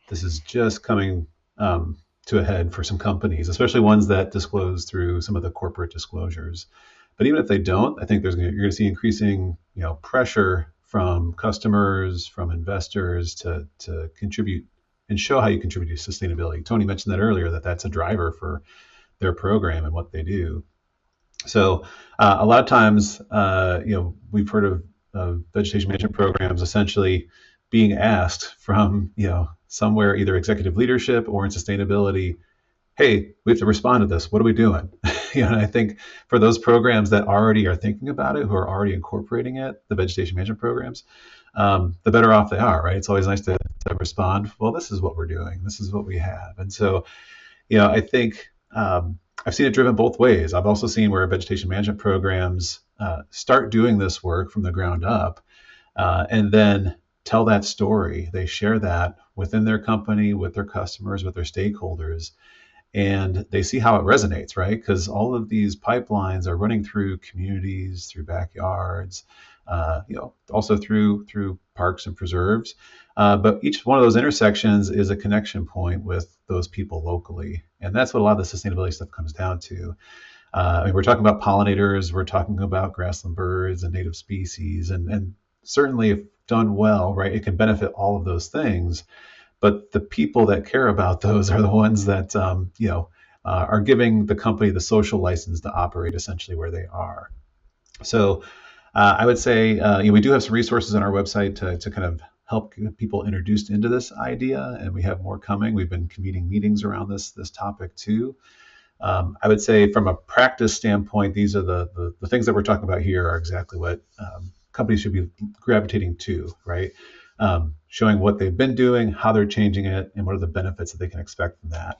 this is just coming to a head for some companies, especially ones that disclose through some of the corporate disclosures. But even if they don't, I think you're going to see increasing pressure from customers, from investors to contribute and show how you contribute to sustainability. Tony mentioned that earlier, that's a driver for their program and what they do. So a lot of times, we've heard of vegetation management programs essentially being asked from, somewhere, either executive leadership or in sustainability, hey, we have to respond to this. What are we doing? And I think for those programs that already are thinking about it, who are already incorporating it, the vegetation management programs, the better off they are, right? It's always nice to respond, well, this is what we're doing. This is what we have. And so, I think I've seen it driven both ways. I've also seen where vegetation management programs start doing this work from the ground up, and then tell that story. They share that within their company, with their customers, with their stakeholders, and they see how it resonates, right? Because all of these pipelines are running through communities, through backyards, also through parks and preserves. But each one of those intersections is a connection point with those people locally, and that's what a lot of the sustainability stuff comes down to. I mean, we're talking about pollinators, we're talking about grassland birds and native species, and certainly, if done well, right, it can benefit all of those things. But the people that care about those are the ones that are giving the company the social license to operate essentially where they are. So I would say we do have some resources on our website to kind of help get people introduced into this idea, and we have more coming. We've been convening meetings around this topic too. I would say from a practice standpoint, these are the things that we're talking about here are exactly what companies should be gravitating to, right? Showing what they've been doing, how they're changing it, and what are the benefits that they can expect from that.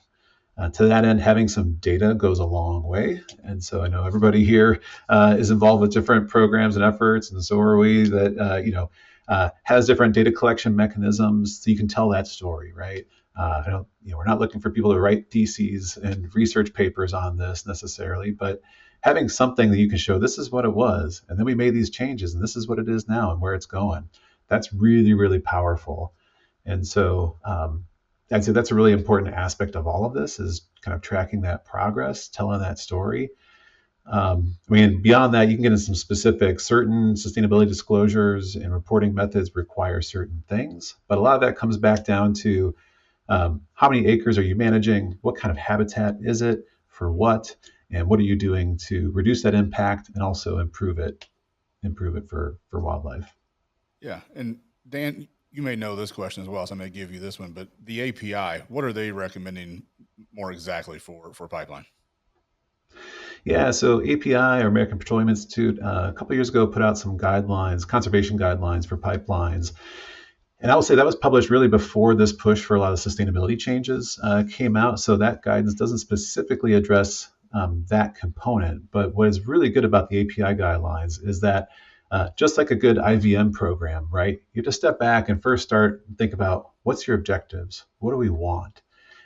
To that end, having some data goes a long way. And so I know everybody here is involved with different programs and efforts, and so are we, that has different data collection mechanisms, so you can tell that story, right? We're not looking for people to write theses and research papers on this necessarily, but having something that you can show, this is what it was, and then we made these changes, and this is what it is now, and where it's going. That's really, really powerful. And so I'd say that's a really important aspect of all of this, is kind of tracking that progress, telling that story. Beyond that, you can get into some specifics. Certain sustainability disclosures and reporting methods require certain things, but a lot of that comes back down to how many acres are you managing? What kind of habitat is it? For what? And what are you doing to reduce that impact and also improve it for wildlife? Yeah. And Dan, you may know this question as well, so I may give you this one, but the API, what are they recommending more exactly for pipeline? Yeah, so API, or American Petroleum Institute, a couple of years ago put out some guidelines, conservation guidelines for pipelines. And I will say that was published really before this push for a lot of sustainability changes came out. So that guidance doesn't specifically address that component. But what is really good about the API guidelines is that just like a good IVM program, right? You have to step back and first start and think about, what's your objectives? What do we want?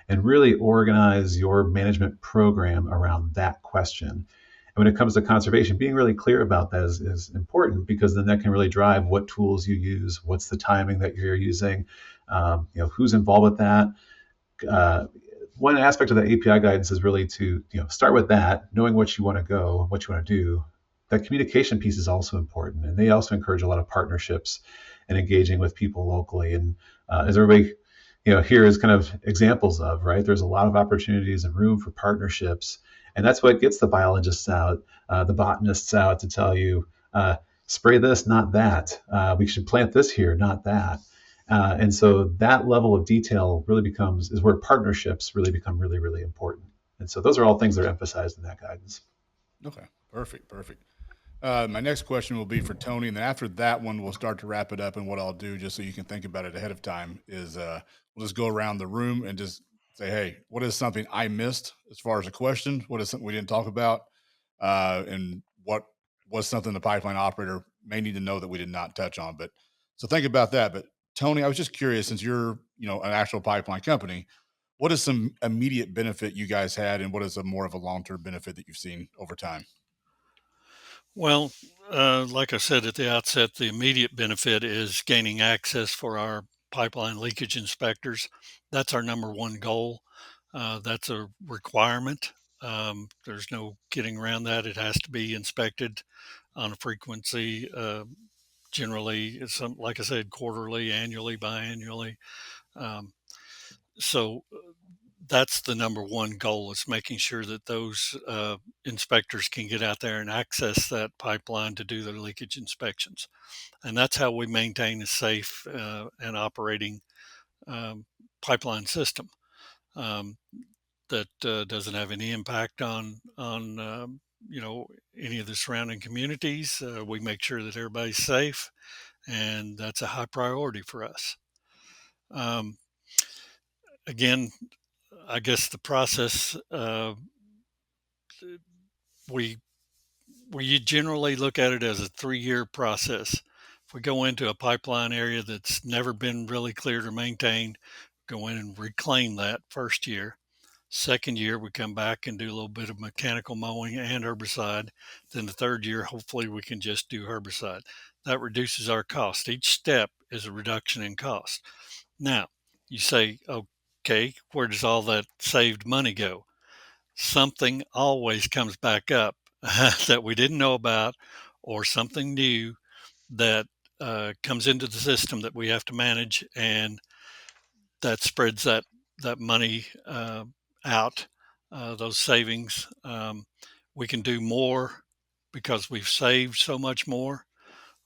And really organize your management program around that question. And when it comes to conservation, being really clear about that is important, because then that can really drive what tools you use, what's the timing that you're using, who's involved with that. One aspect of the API guidance is really to start with that, knowing what you want to go, what you want to do. That communication piece is also important, and they also encourage a lot of partnerships and engaging with people locally. And as everybody here is kind of examples of, right? There's a lot of opportunities and room for partnerships, and that's what gets the biologists out, the botanists out to tell you, spray this, not that. We should plant this here, not that. And so that level of detail really is where partnerships really become really, really important. And so those are all things that are emphasized in that guidance. Okay, perfect. My next question will be for Tony, and then after that one, we'll start to wrap it up. And what I'll do, just so you can think about it ahead of time, is we'll just go around the room and just say, "Hey, what is something I missed as far as a question? What is something we didn't talk about? And what was something the pipeline operator may need to know that we did not touch on?" But so think about that. But Tony, I was just curious, since you're an actual pipeline company, what is some immediate benefit you guys had, and what is a more of a long-term benefit that you've seen over time? Well, like I said at the outset, the immediate benefit is gaining access for our pipeline leakage inspectors. That's our number one goal. That's a requirement. There's no getting around that. It has to be inspected on a frequency, generally, like I said, quarterly, annually, biannually. Um, so that's the number one goal, is making sure that those inspectors can get out there and access that pipeline to do their leakage inspections. And that's how we maintain a safe and operating um, pipeline system um, that doesn't have any impact on any of the surrounding communities. We make sure that everybody's safe, and that's a high priority for us. Um, Again, I guess the process, we we generally look at it as a 3-year process. If we go into a pipeline area that's never been really cleared or maintained, go in and reclaim that first year. Second year, we come back and do a little bit of mechanical mowing and herbicide. Then the third year, hopefully, we can just do herbicide. That reduces our cost. Each step is a reduction in cost. Now, you say, okay, where does all that saved money go? Something always comes back up that we didn't know about, or something new that comes into the system that we have to manage, and that spreads that money out, those savings. We can do more because we've saved so much more,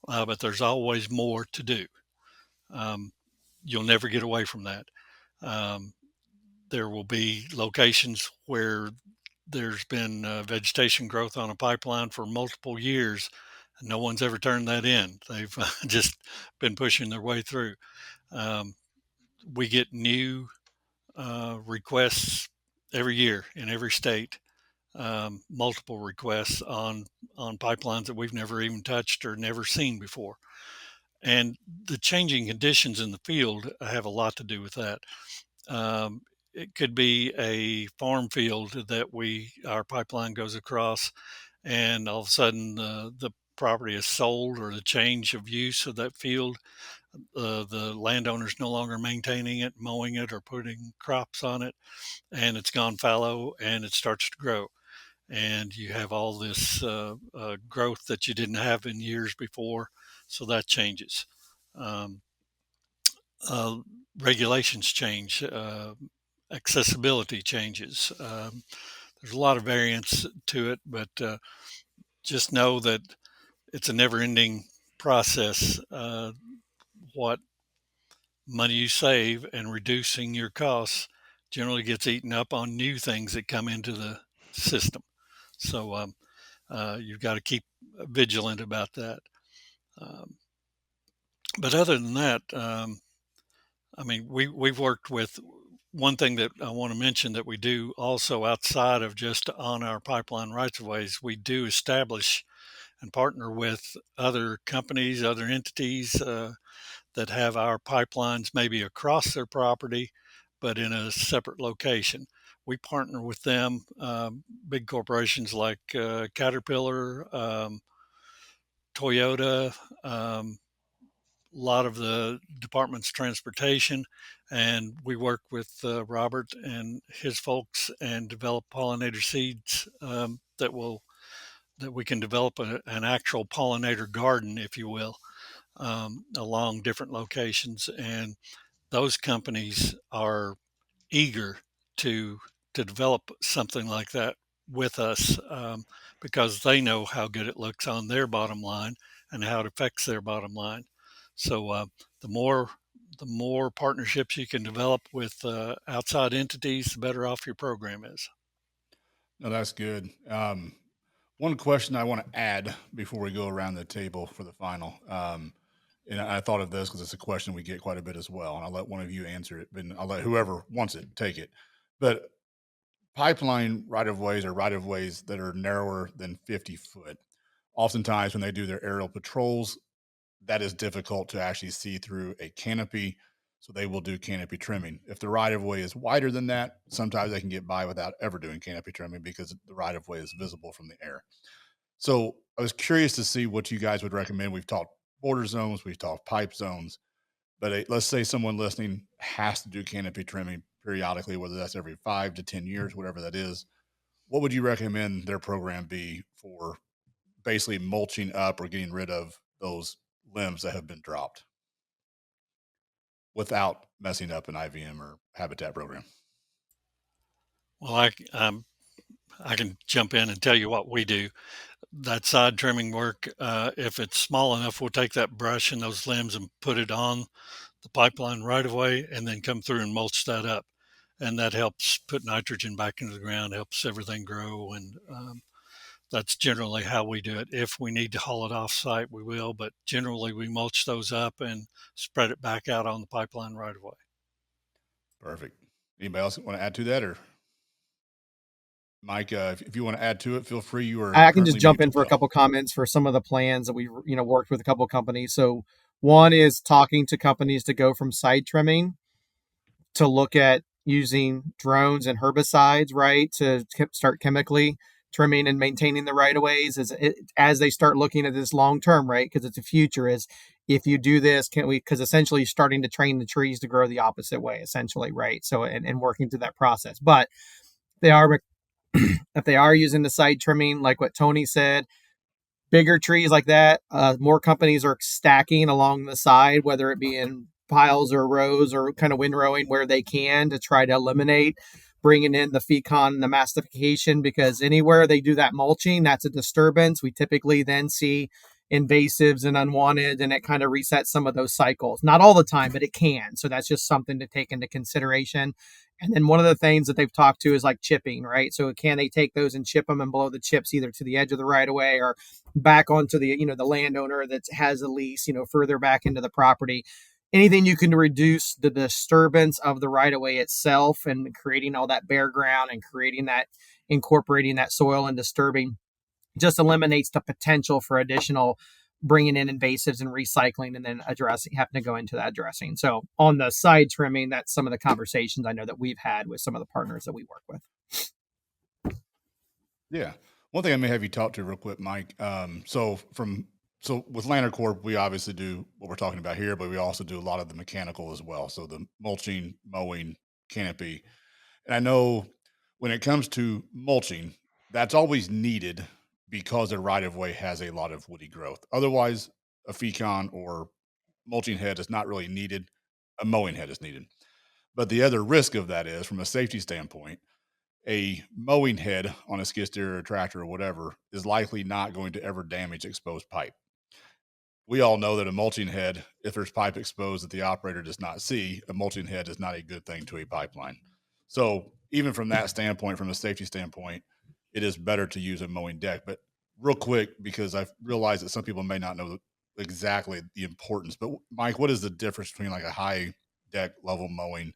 but there's always more to do. You'll never get away from that. Um, there will be locations where there's been vegetation growth on a pipeline for multiple years, and no one's ever turned that in. They've just been pushing their way through. Um, we get new requests every year in every state, multiple requests on pipelines that we've never even touched or never seen before. And the changing conditions in the field have a lot to do with that. It could be a farm field that our pipeline goes across, and all of a sudden the property is sold, or the change of use of that field. The landowner's no longer maintaining it, mowing it, or putting crops on it, and it's gone fallow and it starts to grow. And you have all this growth that you didn't have in years before, so that changes. Um, uh, Regulations change, accessibility changes. There's a lot of variance to it, but just know that it's a never-ending process. What money you save and reducing your costs generally gets eaten up on new things that come into the system. So you've got to keep vigilant about that. Um, but other than that, I mean, we've worked with one thing that I want to mention that we do also outside of just on our pipeline rights of ways. We do establish and partner with other companies, other entities that have our pipelines maybe across their property, but in a separate location. We partner with them, big corporations like Caterpillar, Toyota, a lot of the department's transportation, and we work with Robert and his folks and develop pollinator seeds that we can develop an actual pollinator garden, if you will, along different locations. And those companies are eager to develop something like that with us, because they know how good it looks on their bottom line and how it affects their bottom line. So the more partnerships you can develop with outside entities, the better off your program is. No, that's good. One question I want to add before we go around the table for the final, and I thought of this because it's a question we get quite a bit as well, and I'll let one of you answer it, but I'll let whoever wants it take it. But pipeline right of ways are right of ways that are narrower than 50 foot. Oftentimes, when they do their aerial patrols, that is difficult to actually see through a canopy. So they will do canopy trimming. If the right of way is wider than that, sometimes they can get by without ever doing canopy trimming because the right of way is visible from the air. So I was curious to see what you guys would recommend. We've talked border zones, we've talked pipe zones, but let's say someone listening has to do canopy trimming periodically, whether that's every 5 to 10 years, whatever that is. What would you recommend their program be for basically mulching up or getting rid of those limbs that have been dropped without messing up an IVM or habitat program? Well, I can jump in and tell you what we do. That side trimming work, if it's small enough, we'll take that brush and those limbs and put it on the pipeline right away, and then come through and mulch that up. And that helps put nitrogen back into the ground, helps everything grow. And that's generally how we do it. If we need to haul it off site, we will, but generally we mulch those up and spread it back out on the pipeline right away. Perfect. Anybody else want to add to that, or Mike, if you want to add to it, feel free. You are I can just currently jump muted in for a as well. couple comments for some of the plans that we've worked with a couple of companies. So one is talking to companies to go from side trimming to look at using drones and herbicides, right, to start chemically trimming and maintaining the right of ways as they start looking at this long term, right? Because it's a future. Is if you do this, can we? Because essentially, you're starting to train the trees to grow the opposite way, essentially, right? So and working through that process, but they are if they are using the side trimming, like what Tony said, bigger trees like that, more companies are stacking along the side, whether it be in piles or rows or kind of windrowing where they can to try to eliminate bringing in the fecon and the mastification, because anywhere they do that mulching, that's a disturbance. We typically then see invasives and unwanted, and it kind of resets some of those cycles. Not all the time, but it can. So that's just something to take into consideration. And then one of the things that they've talked to is like chipping, right? So can they take those and chip them and blow the chips either to the edge of the right of way or back onto the the landowner that has a lease further back into the property? Anything you can reduce the disturbance of the right of way itself and creating all that bare ground and creating that, incorporating that soil and disturbing, just eliminates the potential for additional bringing in invasives and recycling and then having to go into that addressing. So on the side trimming, that's some of the conversations I know that we've had with some of the partners that we work with. Yeah. One thing I may have you talk to real quick, Mike. So with Lantern Corp, we obviously do what we're talking about here, but we also do a lot of the mechanical as well. So the mulching, mowing, canopy. And I know when it comes to mulching, that's always needed because a right of way has a lot of woody growth. Otherwise, a fecon or mulching head is not really needed. A mowing head is needed. But the other risk of that is, from a safety standpoint, a mowing head on a skid steer or tractor or whatever is likely not going to ever damage exposed pipe. We all know that a mulching head, if there's pipe exposed that the operator does not see, a mulching head is not a good thing to a pipeline. So even from that standpoint, from a safety standpoint, it is better to use a mowing deck. But real quick, because I've realized that some people may not know exactly the importance, but Mike, what is the difference between like a high deck level mowing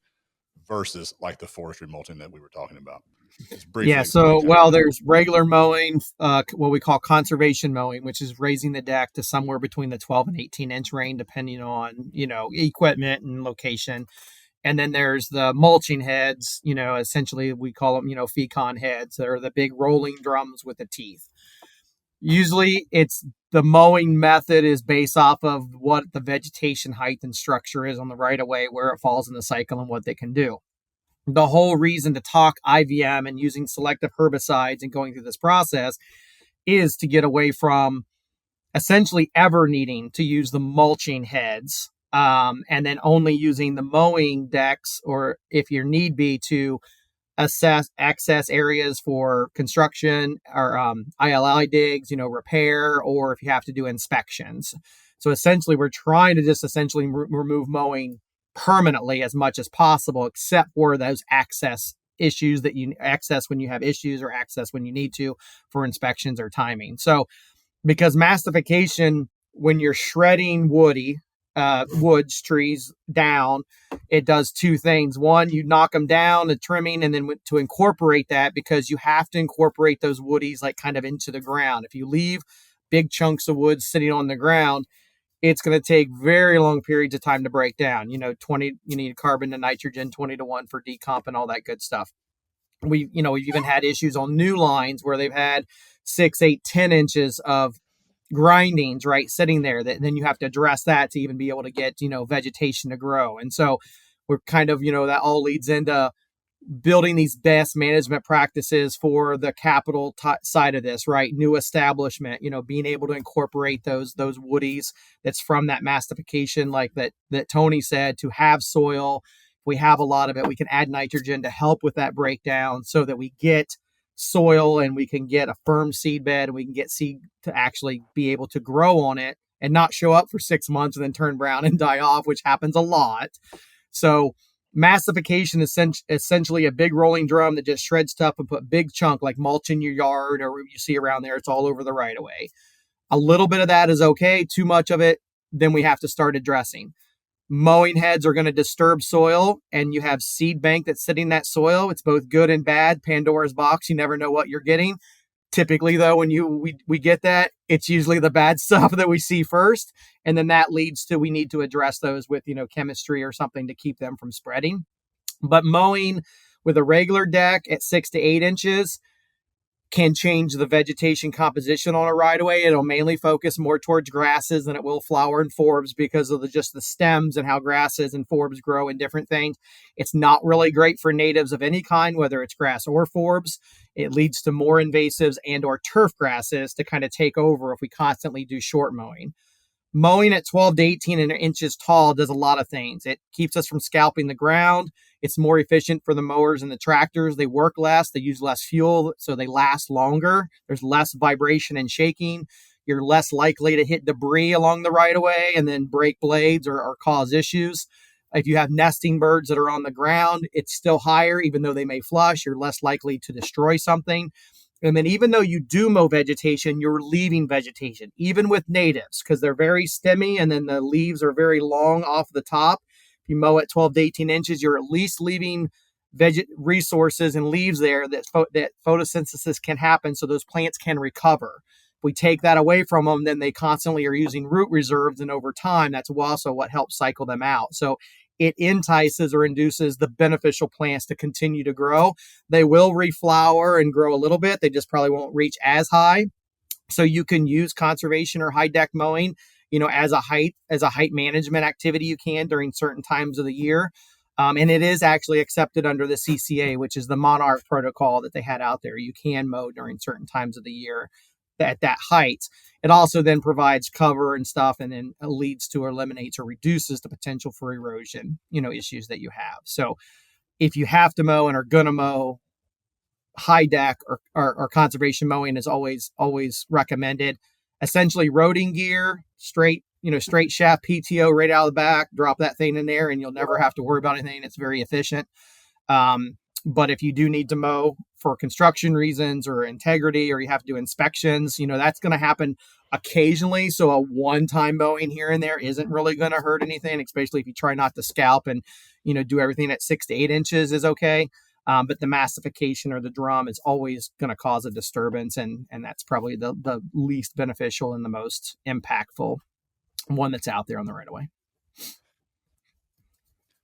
versus like the forestry mulching that we were talking about? Just briefly Yeah, explain so kind of. there's regular mowing, what we call conservation mowing, which is raising the deck to somewhere between the 12 and 18-inch range, depending on equipment and location. And then there's the mulching heads, essentially we call them, fecon heads. That are the big rolling drums with the teeth. Usually it's the mowing method is based off of what the vegetation height and structure is on the right of way, where it falls in the cycle and what they can do. The whole reason to talk IVM and using selective herbicides and going through this process is to get away from essentially ever needing to use the mulching heads, and then only using the mowing decks, or if you need be, to access areas for construction or ILI digs, repair, or if you have to do inspections. So essentially, we're trying to just essentially remove mowing permanently as much as possible, except for those access issues that you access when you have issues or access when you need to for inspections or timing. So because mastification, when you're shredding woods, trees down, it does two things. One, you knock them down, the trimming, and then to incorporate that, because you have to incorporate those woodies like kind of into the ground. If you leave big chunks of wood sitting on the ground, it's going to take very long periods of time to break down. 20, you need carbon to nitrogen 20-1 for decomp and all that good stuff. We've even had issues on new lines where they've had 6, 8, 10 inches of grindings, right, sitting there, that then you have to address that to even be able to get, vegetation to grow. And so we're kind of, that all leads into building these best management practices for the capital side of this, right? New establishment, being able to incorporate those woodies that's from that mastification, like that Tony said, to have soil. If we have a lot of it, we can add nitrogen to help with that breakdown so that we get soil and we can get a firm seed bed and we can get seed to actually be able to grow on it and not show up for 6 months and then turn brown and die off, which happens a lot. So mastification is essentially a big rolling drum that just shreds stuff and put big chunk like mulch in your yard or you see around there. It's all over the right of way. A little bit of that is okay. Too much of it, then we have to start addressing. Mowing heads are going to disturb soil, and you have seed bank that's sitting in that soil. It's both good and bad. Pandora's box. You never know what you're getting. Typically, though, when we get that, it's usually the bad stuff that we see first, and then that leads to we need to address those with chemistry or something to keep them from spreading. But mowing with a regular deck at 6 to 8 inches can change the vegetation composition on a right of way. It'll mainly focus more towards grasses than it will flower and forbs because of just the stems and how grasses and forbs grow in different things. It's not really great for natives of any kind, whether it's grass or forbs. It leads to more invasives and or turf grasses to kind of take over if we constantly do short mowing. Mowing at 12 to 18 inches tall does a lot of things. It keeps us from scalping the ground. It's more efficient for the mowers and the tractors. They work less, they use less fuel, so they last longer. There's less vibration and shaking. You're less likely to hit debris along the right of way and then break blades or cause issues. If you have nesting birds that are on the ground, it's still higher, even though they may flush. You're less likely to destroy something. And then even though you do mow vegetation, you're leaving vegetation, even with natives, because they're very stemmy and then the leaves are very long off the top. If you mow at 12 to 18 inches, you're at least leaving resources and leaves there that photosynthesis can happen so those plants can recover. If we take that away from them, then they constantly are using root reserves, and over time, that's also what helps cycle them out. So it entices or induces the beneficial plants to continue to grow. They will reflower and grow a little bit. They just probably won't reach as high. So you can use conservation or high deck mowing, as a height management activity you can during certain times of the year. And it is actually accepted under the CCAA, which is the Monarch protocol that they had out there. You can mow during certain times of the year at that height. It also then provides cover and stuff, and then leads to or eliminates or reduces the potential for erosion, issues that you have. So if you have to mow and are going to mow, high deck or conservation mowing is always recommended. Essentially, roading gear, straight shaft PTO right out of the back, drop that thing in there, and you'll never have to worry about anything. It's very efficient. But if you do need to mow for construction reasons or integrity, or you have to do inspections, that's going to happen occasionally. So a one-time mowing here and there isn't really going to hurt anything, especially if you try not to scalp and, do everything at 6 to 8 inches is okay. But the massification or the drum is always going to cause a disturbance. And that's probably the least beneficial and the most impactful one that's out there on the right of way.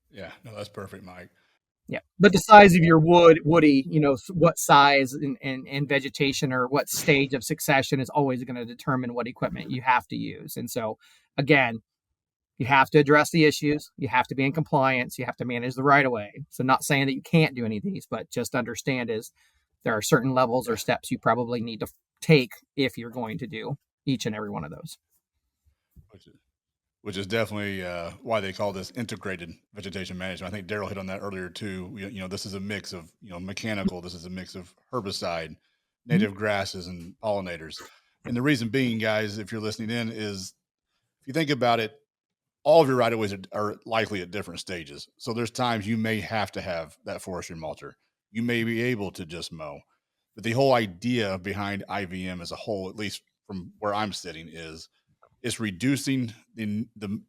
Yeah, no, that's perfect, Mike. Yeah, but the size of your woody, what size and vegetation or what stage of succession is always going to determine what equipment you have to use. And so, again, you have to address the issues. You have to be in compliance. You have to manage the right of way. So, not saying that you can't do any of these, but just understand there are certain levels or steps you probably need to take if you're going to do each and every one of those. Which is definitely why they call this integrated vegetation management. I think Daryl hit on that earlier too. This is a mix of mechanical. This is a mix of herbicide, native grasses, and pollinators. And the reason being, guys, if you're listening in, is if you think about it, all of your right of ways are likely at different stages. So there's times you may have to have that forestry mulcher. You may be able to just mow, but the whole idea behind IVM as a whole, at least from where I'm sitting, is it's reducing the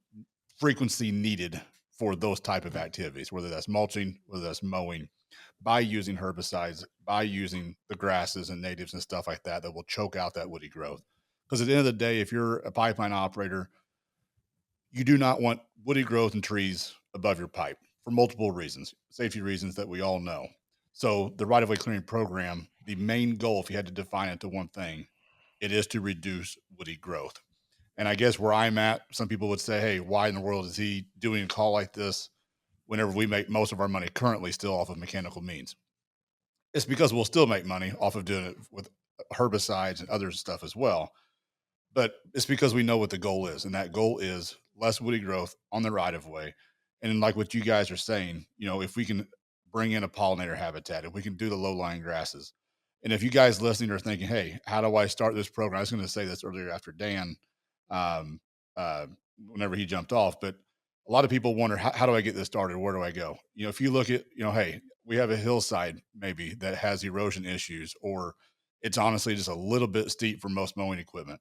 frequency needed for those type of activities, whether that's mulching, whether that's mowing, by using herbicides, by using the grasses and natives and stuff like that will choke out that woody growth. Because at the end of the day, if you're a pipeline operator, you do not want woody growth and trees above your pipe for multiple reasons, safety reasons that we all know. So the right-of-way clearing program, the main goal, if you had to define it to one thing, it is to reduce woody growth. And I guess where I'm at, some people would say, hey, why in the world is he doing a call like this whenever we make most of our money currently still off of mechanical means? It's because we'll still make money off of doing it with herbicides and other stuff as well. But it's because we know what the goal is. And that goal is less woody growth on the right of way. And like what you guys are saying, if we can bring in a pollinator habitat, if we can do the low-lying grasses, and if you guys listening are thinking, hey, how do I start this program? I was going to say this earlier after Dan, whenever he jumped off, but a lot of people wonder, how do I get this started? Where do I go? If you look at, hey, we have a hillside maybe that has erosion issues, or it's honestly just a little bit steep for most mowing equipment,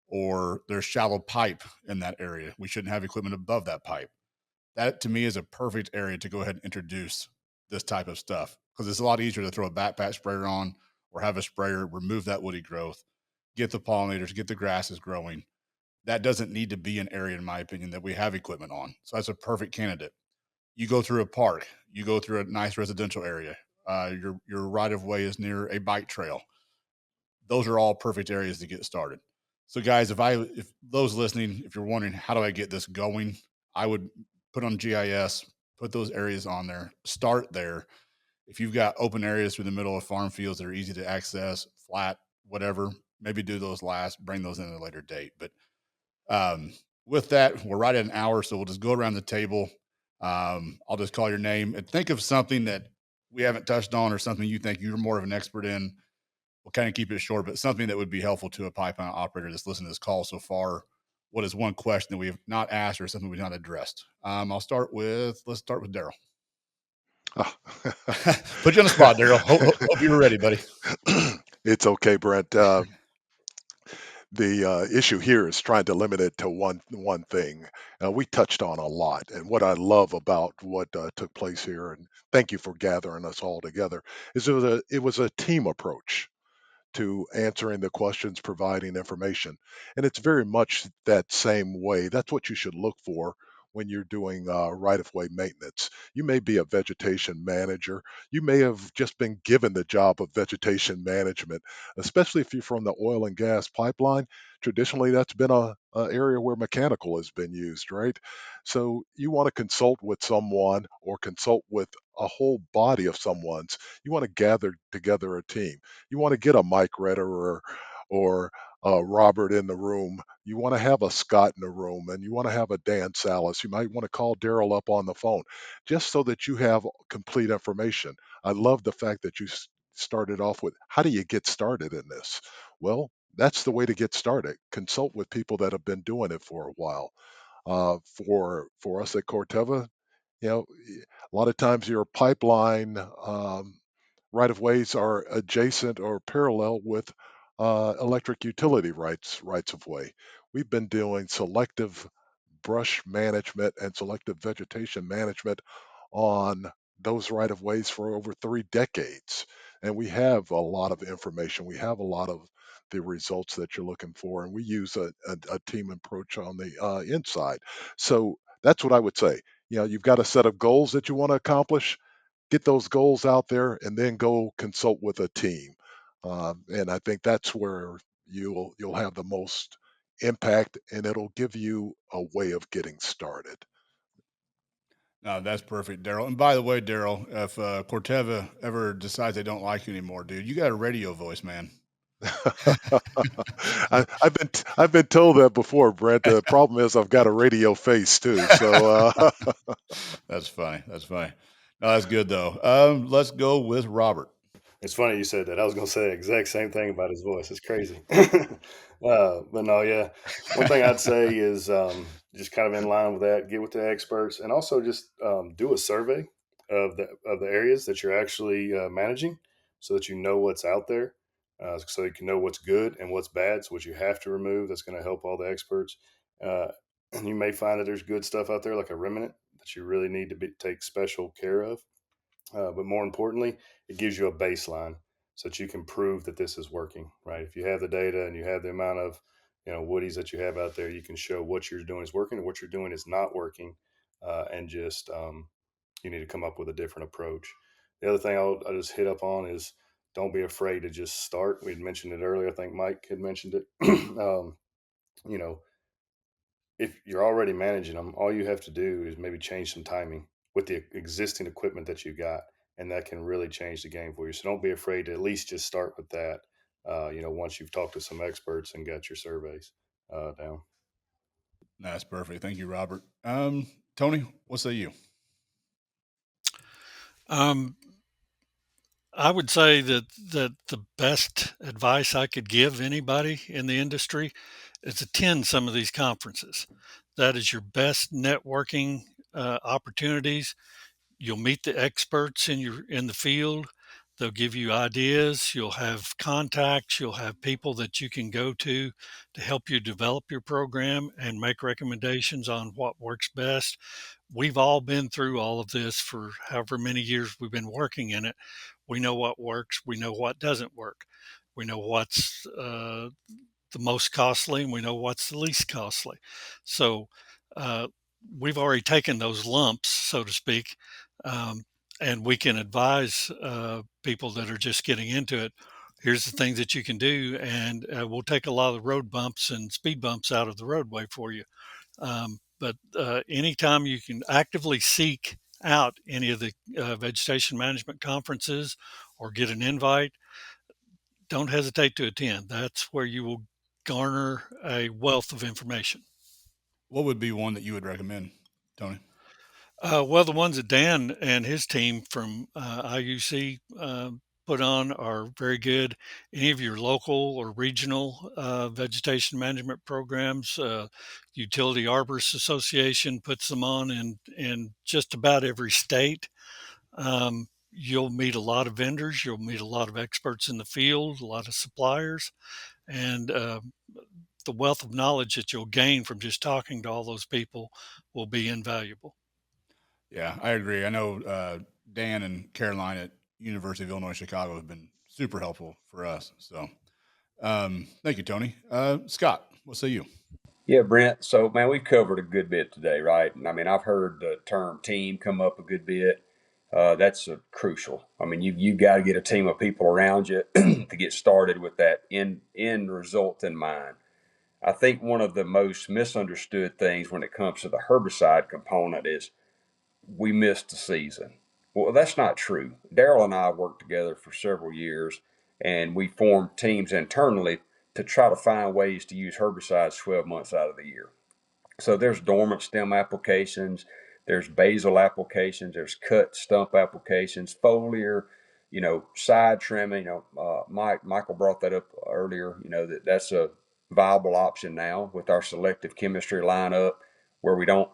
or there's shallow pipe in that area. We shouldn't have equipment above that pipe. that to me is a perfect area to go ahead and introduce this type of stuff, because it's a lot easier to throw a backpack sprayer on or have a sprayer remove that woody growth, get the pollinators, get the grasses growing. That doesn't need to be an area, in my opinion, that we have equipment on. So that's a perfect candidate. You go through a park, you go through a nice residential area, your right of way is near a bike trail. Those are all perfect areas to get started. So, guys, if those listening, if you're wondering how do I get this going, I would put on GIS, put those areas on there, start there. If you've got open areas through the middle of farm fields that are easy to access, flat, whatever, maybe do those last, bring those in at a later date. But um, with that, we're right at an hour, so we'll just go around the table. I'll just call your name and think of something that we haven't touched on or something you think you're more of an expert in. We'll kind of keep it short, but something that would be helpful to a pipeline operator that's listening to this call so far. What is one question that we have not asked or something we've not addressed? Let's start with Daryl. Ah. Put you on the spot, Daryl. Hope you were ready, buddy. It's okay, Brent. The issue here is trying to limit it to one thing. We touched on a lot, and what I love about what took place here, and thank you for gathering us all together, is it was a team approach to answering the questions, providing information. And it's very much that same way. That's what you should look for when you're doing right of way maintenance. You may be a vegetation manager. You may have just been given the job of vegetation management, especially if you're from the oil and gas pipeline. Traditionally, that's been a area where mechanical has been used, right? So you want to consult with someone or consult with a whole body of someone's. You want to gather together a team. You want to get a Mike Redder or Robert in the room. You want to have a Scott in the room, and you want to have a Dan Salas. You might want to call Daryl up on the phone, just so that you have complete information. I love the fact that you started off with, how do you get started in this? Well, that's the way to get started. Consult with people that have been doing it for a while. For us at Corteva, a lot of times your pipeline right of ways are adjacent or parallel with electric utility rights of way. We've been doing selective brush management and selective vegetation management on those right of ways for over 3 decades. And we have a lot of information. We have a lot of the results that you're looking for. And we use a team approach on the inside. So that's what I would say. You've got a set of goals that you want to accomplish, get those goals out there, and then go consult with a team. And I think that's where you'll have the most impact, and it'll give you a way of getting started. No, that's perfect, Daryl. And by the way, Daryl, if Corteva ever decides they don't like you anymore, dude, you got a radio voice, man. I've been told that before, Brent. The problem is I've got a radio face too. So That's funny. That's funny. No, that's good though. Let's go with Robert. It's funny you said that. I was going to say the exact same thing about his voice. It's crazy. But no, yeah. One thing I'd say is just kind of in line with that, get with the experts, and also just do a survey of the areas that you're actually managing, so that you know what's out there, so you can know what's good and what's bad, so what you have to remove. That's going to help all the experts. Uh, and you may find that there's good stuff out there, like a remnant, that you really need to take special care of. But more importantly, it gives you a baseline so that you can prove that this is working, right? If you have the data and you have the amount of, woodies that you have out there, you can show what you're doing is working and what you're doing is not working, and just you need to come up with a different approach. The other thing I'll just hit up on is, don't be afraid to just start. We'd mentioned it earlier. I think Mike had mentioned it. You know, if you're already managing them, all you have to do is maybe change some timing with the existing equipment that you got, and that can really change the game for you. So don't be afraid to at least just start with that. Once you've talked to some experts and got your surveys down. That's perfect. Thank you, Robert. Tony, what say you? Um, I would say that the best advice I could give anybody in the industry is attend some of these conferences. That is your best networking opportunities. You'll meet the experts in the field. They'll give you ideas. You'll have contacts. You'll have people that you can go to help you develop your program and make recommendations on what works best. We've all been through all of this for however many years we've been working in it. We know what works. We know what doesn't work. We know what's the most costly, and we know what's the least costly. So uh, we've already taken those lumps, so to speak, um, and we can advise people that are just getting into it. Here's the things that you can do, and we'll take a lot of the road bumps and speed bumps out of the roadway for you. But anytime you can actively seek out any of the vegetation management conferences or get an invite, don't hesitate to attend. That's where you will garner a wealth of information. What would be one that you would recommend, Tony? Well, the ones that Dan and his team from IUC put on are very good. Any of your local or regional vegetation management programs, Utility Arborists Association puts them on in just about every state. You'll meet a lot of vendors, you'll meet a lot of experts in the field, a lot of suppliers, and the wealth of knowledge that you'll gain from just talking to all those people will be invaluable. Yeah, I agree. I know Dan and Caroline at University of Illinois Chicago have been super helpful for us. So thank you, Tony. Scott, what say you? Yeah, Brent. So, man, we've covered a good bit today, right? And I mean, I've heard the term team come up a good bit. That's crucial. I mean, you got to get a team of people around you to get started with that end result in mind. I think one of the most misunderstood things when it comes to the herbicide component is we missed the season. Well, that's not true. Daryl and I worked together for several years, and we formed teams internally to try to find ways to use herbicides 12 months out of the year. So there's dormant stem applications, there's basal applications, there's cut stump applications, foliar, side trimming. Michael brought that up earlier. That's a viable option now with our selective chemistry lineup, where we don't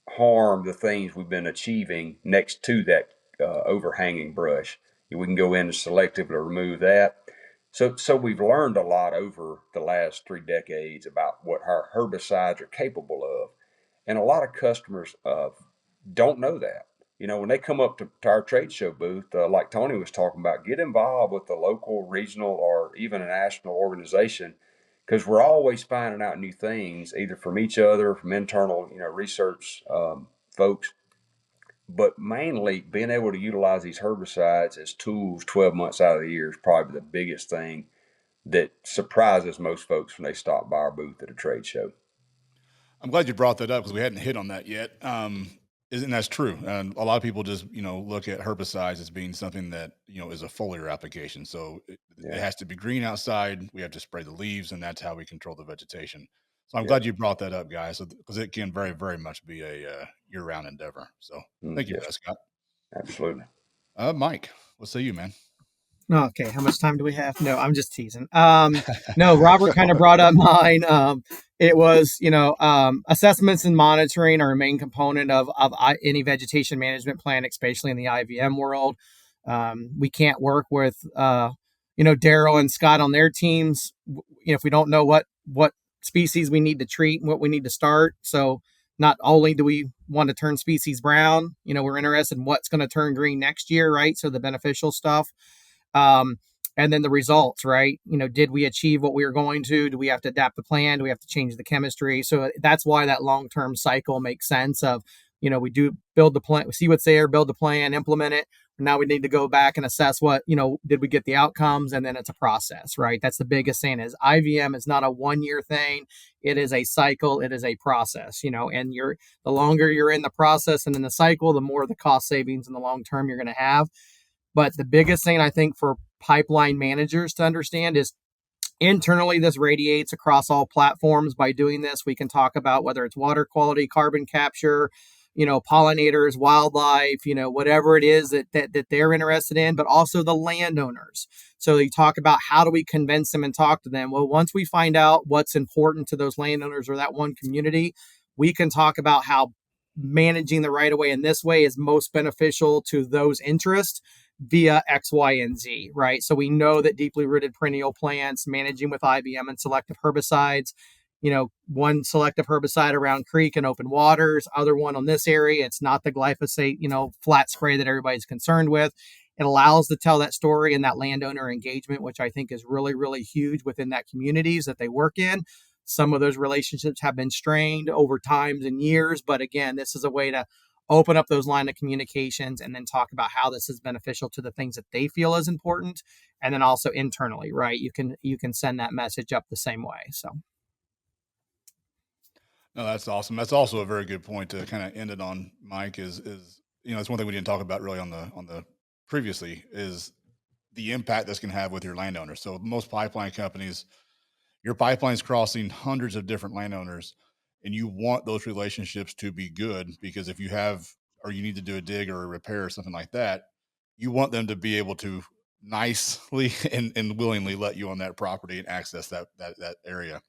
harm the things we've been achieving next to that overhanging brush. We can go in and selectively remove that. So we've learned a lot over the last 3 decades about what our herbicides are capable of, and a lot of customers don't know that. When they come up to our trade show booth, like Tony was talking about, get involved with the local, regional, or even a national organization, because we're always finding out new things, either from each other, from internal, research folks, but mainly being able to utilize these herbicides as tools 12 months out of the year is probably the biggest thing that surprises most folks when they stop by our booth at a trade show. I'm glad you brought that up because we hadn't hit on that yet. Isn't that's true? And a lot of people just look at herbicides as being something that is a foliar application. So it has to be green outside. We have to spray the leaves, and that's how we control the vegetation. So I'm glad you brought that up, guys, because it can very, very much be a year-round endeavor. So thank you for that, Scott. Absolutely. Mike, what say you, man? Okay, how much time do we have? No, I'm just teasing. No, Robert kind of brought up mine. It was, assessments and monitoring are a main component of any vegetation management plan, especially in the IVM world. We can't work with, Daryl and Scott on their teams, if we don't know what species we need to treat and what we need to start. So not only do we want to turn species brown, we're interested in what's going to turn green next year, right? So the beneficial stuff. And then the results, right? Did we achieve what we were going to? Do we have to adapt the plan? Do we have to change the chemistry? So that's why that long-term cycle makes sense of, we do build the plan, see what's there, build the plan, implement it. Now we need to go back and assess what, did we get the outcomes? And then it's a process, right? That's the biggest thing is IVM is not a 1-year thing. It is a cycle. It is a process, and the longer you're in the process and in the cycle, the more the cost savings in the long term you're going to have. But the biggest thing I think for pipeline managers to understand is internally, this radiates across all platforms. By doing this, we can talk about whether it's water quality, carbon capture, pollinators, wildlife, whatever it is that they're interested in, but also the landowners. So you talk about how do we convince them and talk to them? Well, once we find out what's important to those landowners or that one community, we can talk about how managing the right of way in this way is most beneficial to those interests via X, Y, and Z, right? So we know that deeply rooted perennial plants, managing with IVM and selective herbicides, one selective herbicide around creek and open waters, other one on this area. It's not the glyphosate, flat spray that everybody's concerned with. It allows to tell that story and that landowner engagement, which I think is really, really huge within that communities that they work in. Some of those relationships have been strained over times and years, but again, this is a way to open up those line of communications and then talk about how this is beneficial to the things that they feel is important, and then also internally, right? You can send that message up the same way. So no, that's awesome. That's also a very good point to kind of end it on, Mike. Is it's one thing we didn't talk about really on the previously is the impact this can have with your landowners. So most pipeline companies, your pipeline's crossing hundreds of different landowners, and you want those relationships to be good, because if you have, or you need to do a dig or a repair or something like that, you want them to be able to nicely and willingly let you on that property and access that area.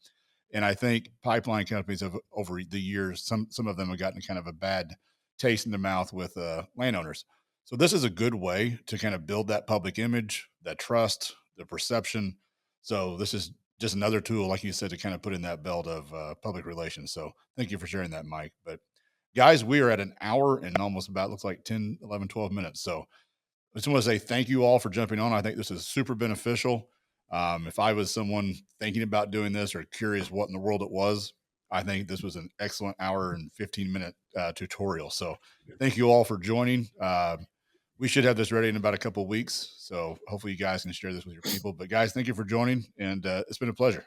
And I think pipeline companies have, over the years, some of them have gotten kind of a bad taste in the mouth with landowners. So this is a good way to kind of build that public image, that trust, the perception. So this is just another tool, like you said, to kind of put in that belt of public relations. So thank you for sharing that, Mike. But guys, we are at an hour and almost about, looks like 10, 11, 12 minutes. So I just want to say thank you all for jumping on. I think this is super beneficial. If I was someone thinking about doing this or curious what in the world it was, I think this was an excellent hour and 15-minute tutorial. So thank you all for joining. We should have this ready in about a couple of weeks. So hopefully you guys can share this with your people. But guys, thank you for joining, and it's been a pleasure.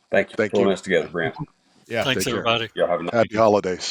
Thank you for pulling us together, Brent. Yeah. Thanks, everybody. Y'all have a nice Happy holidays.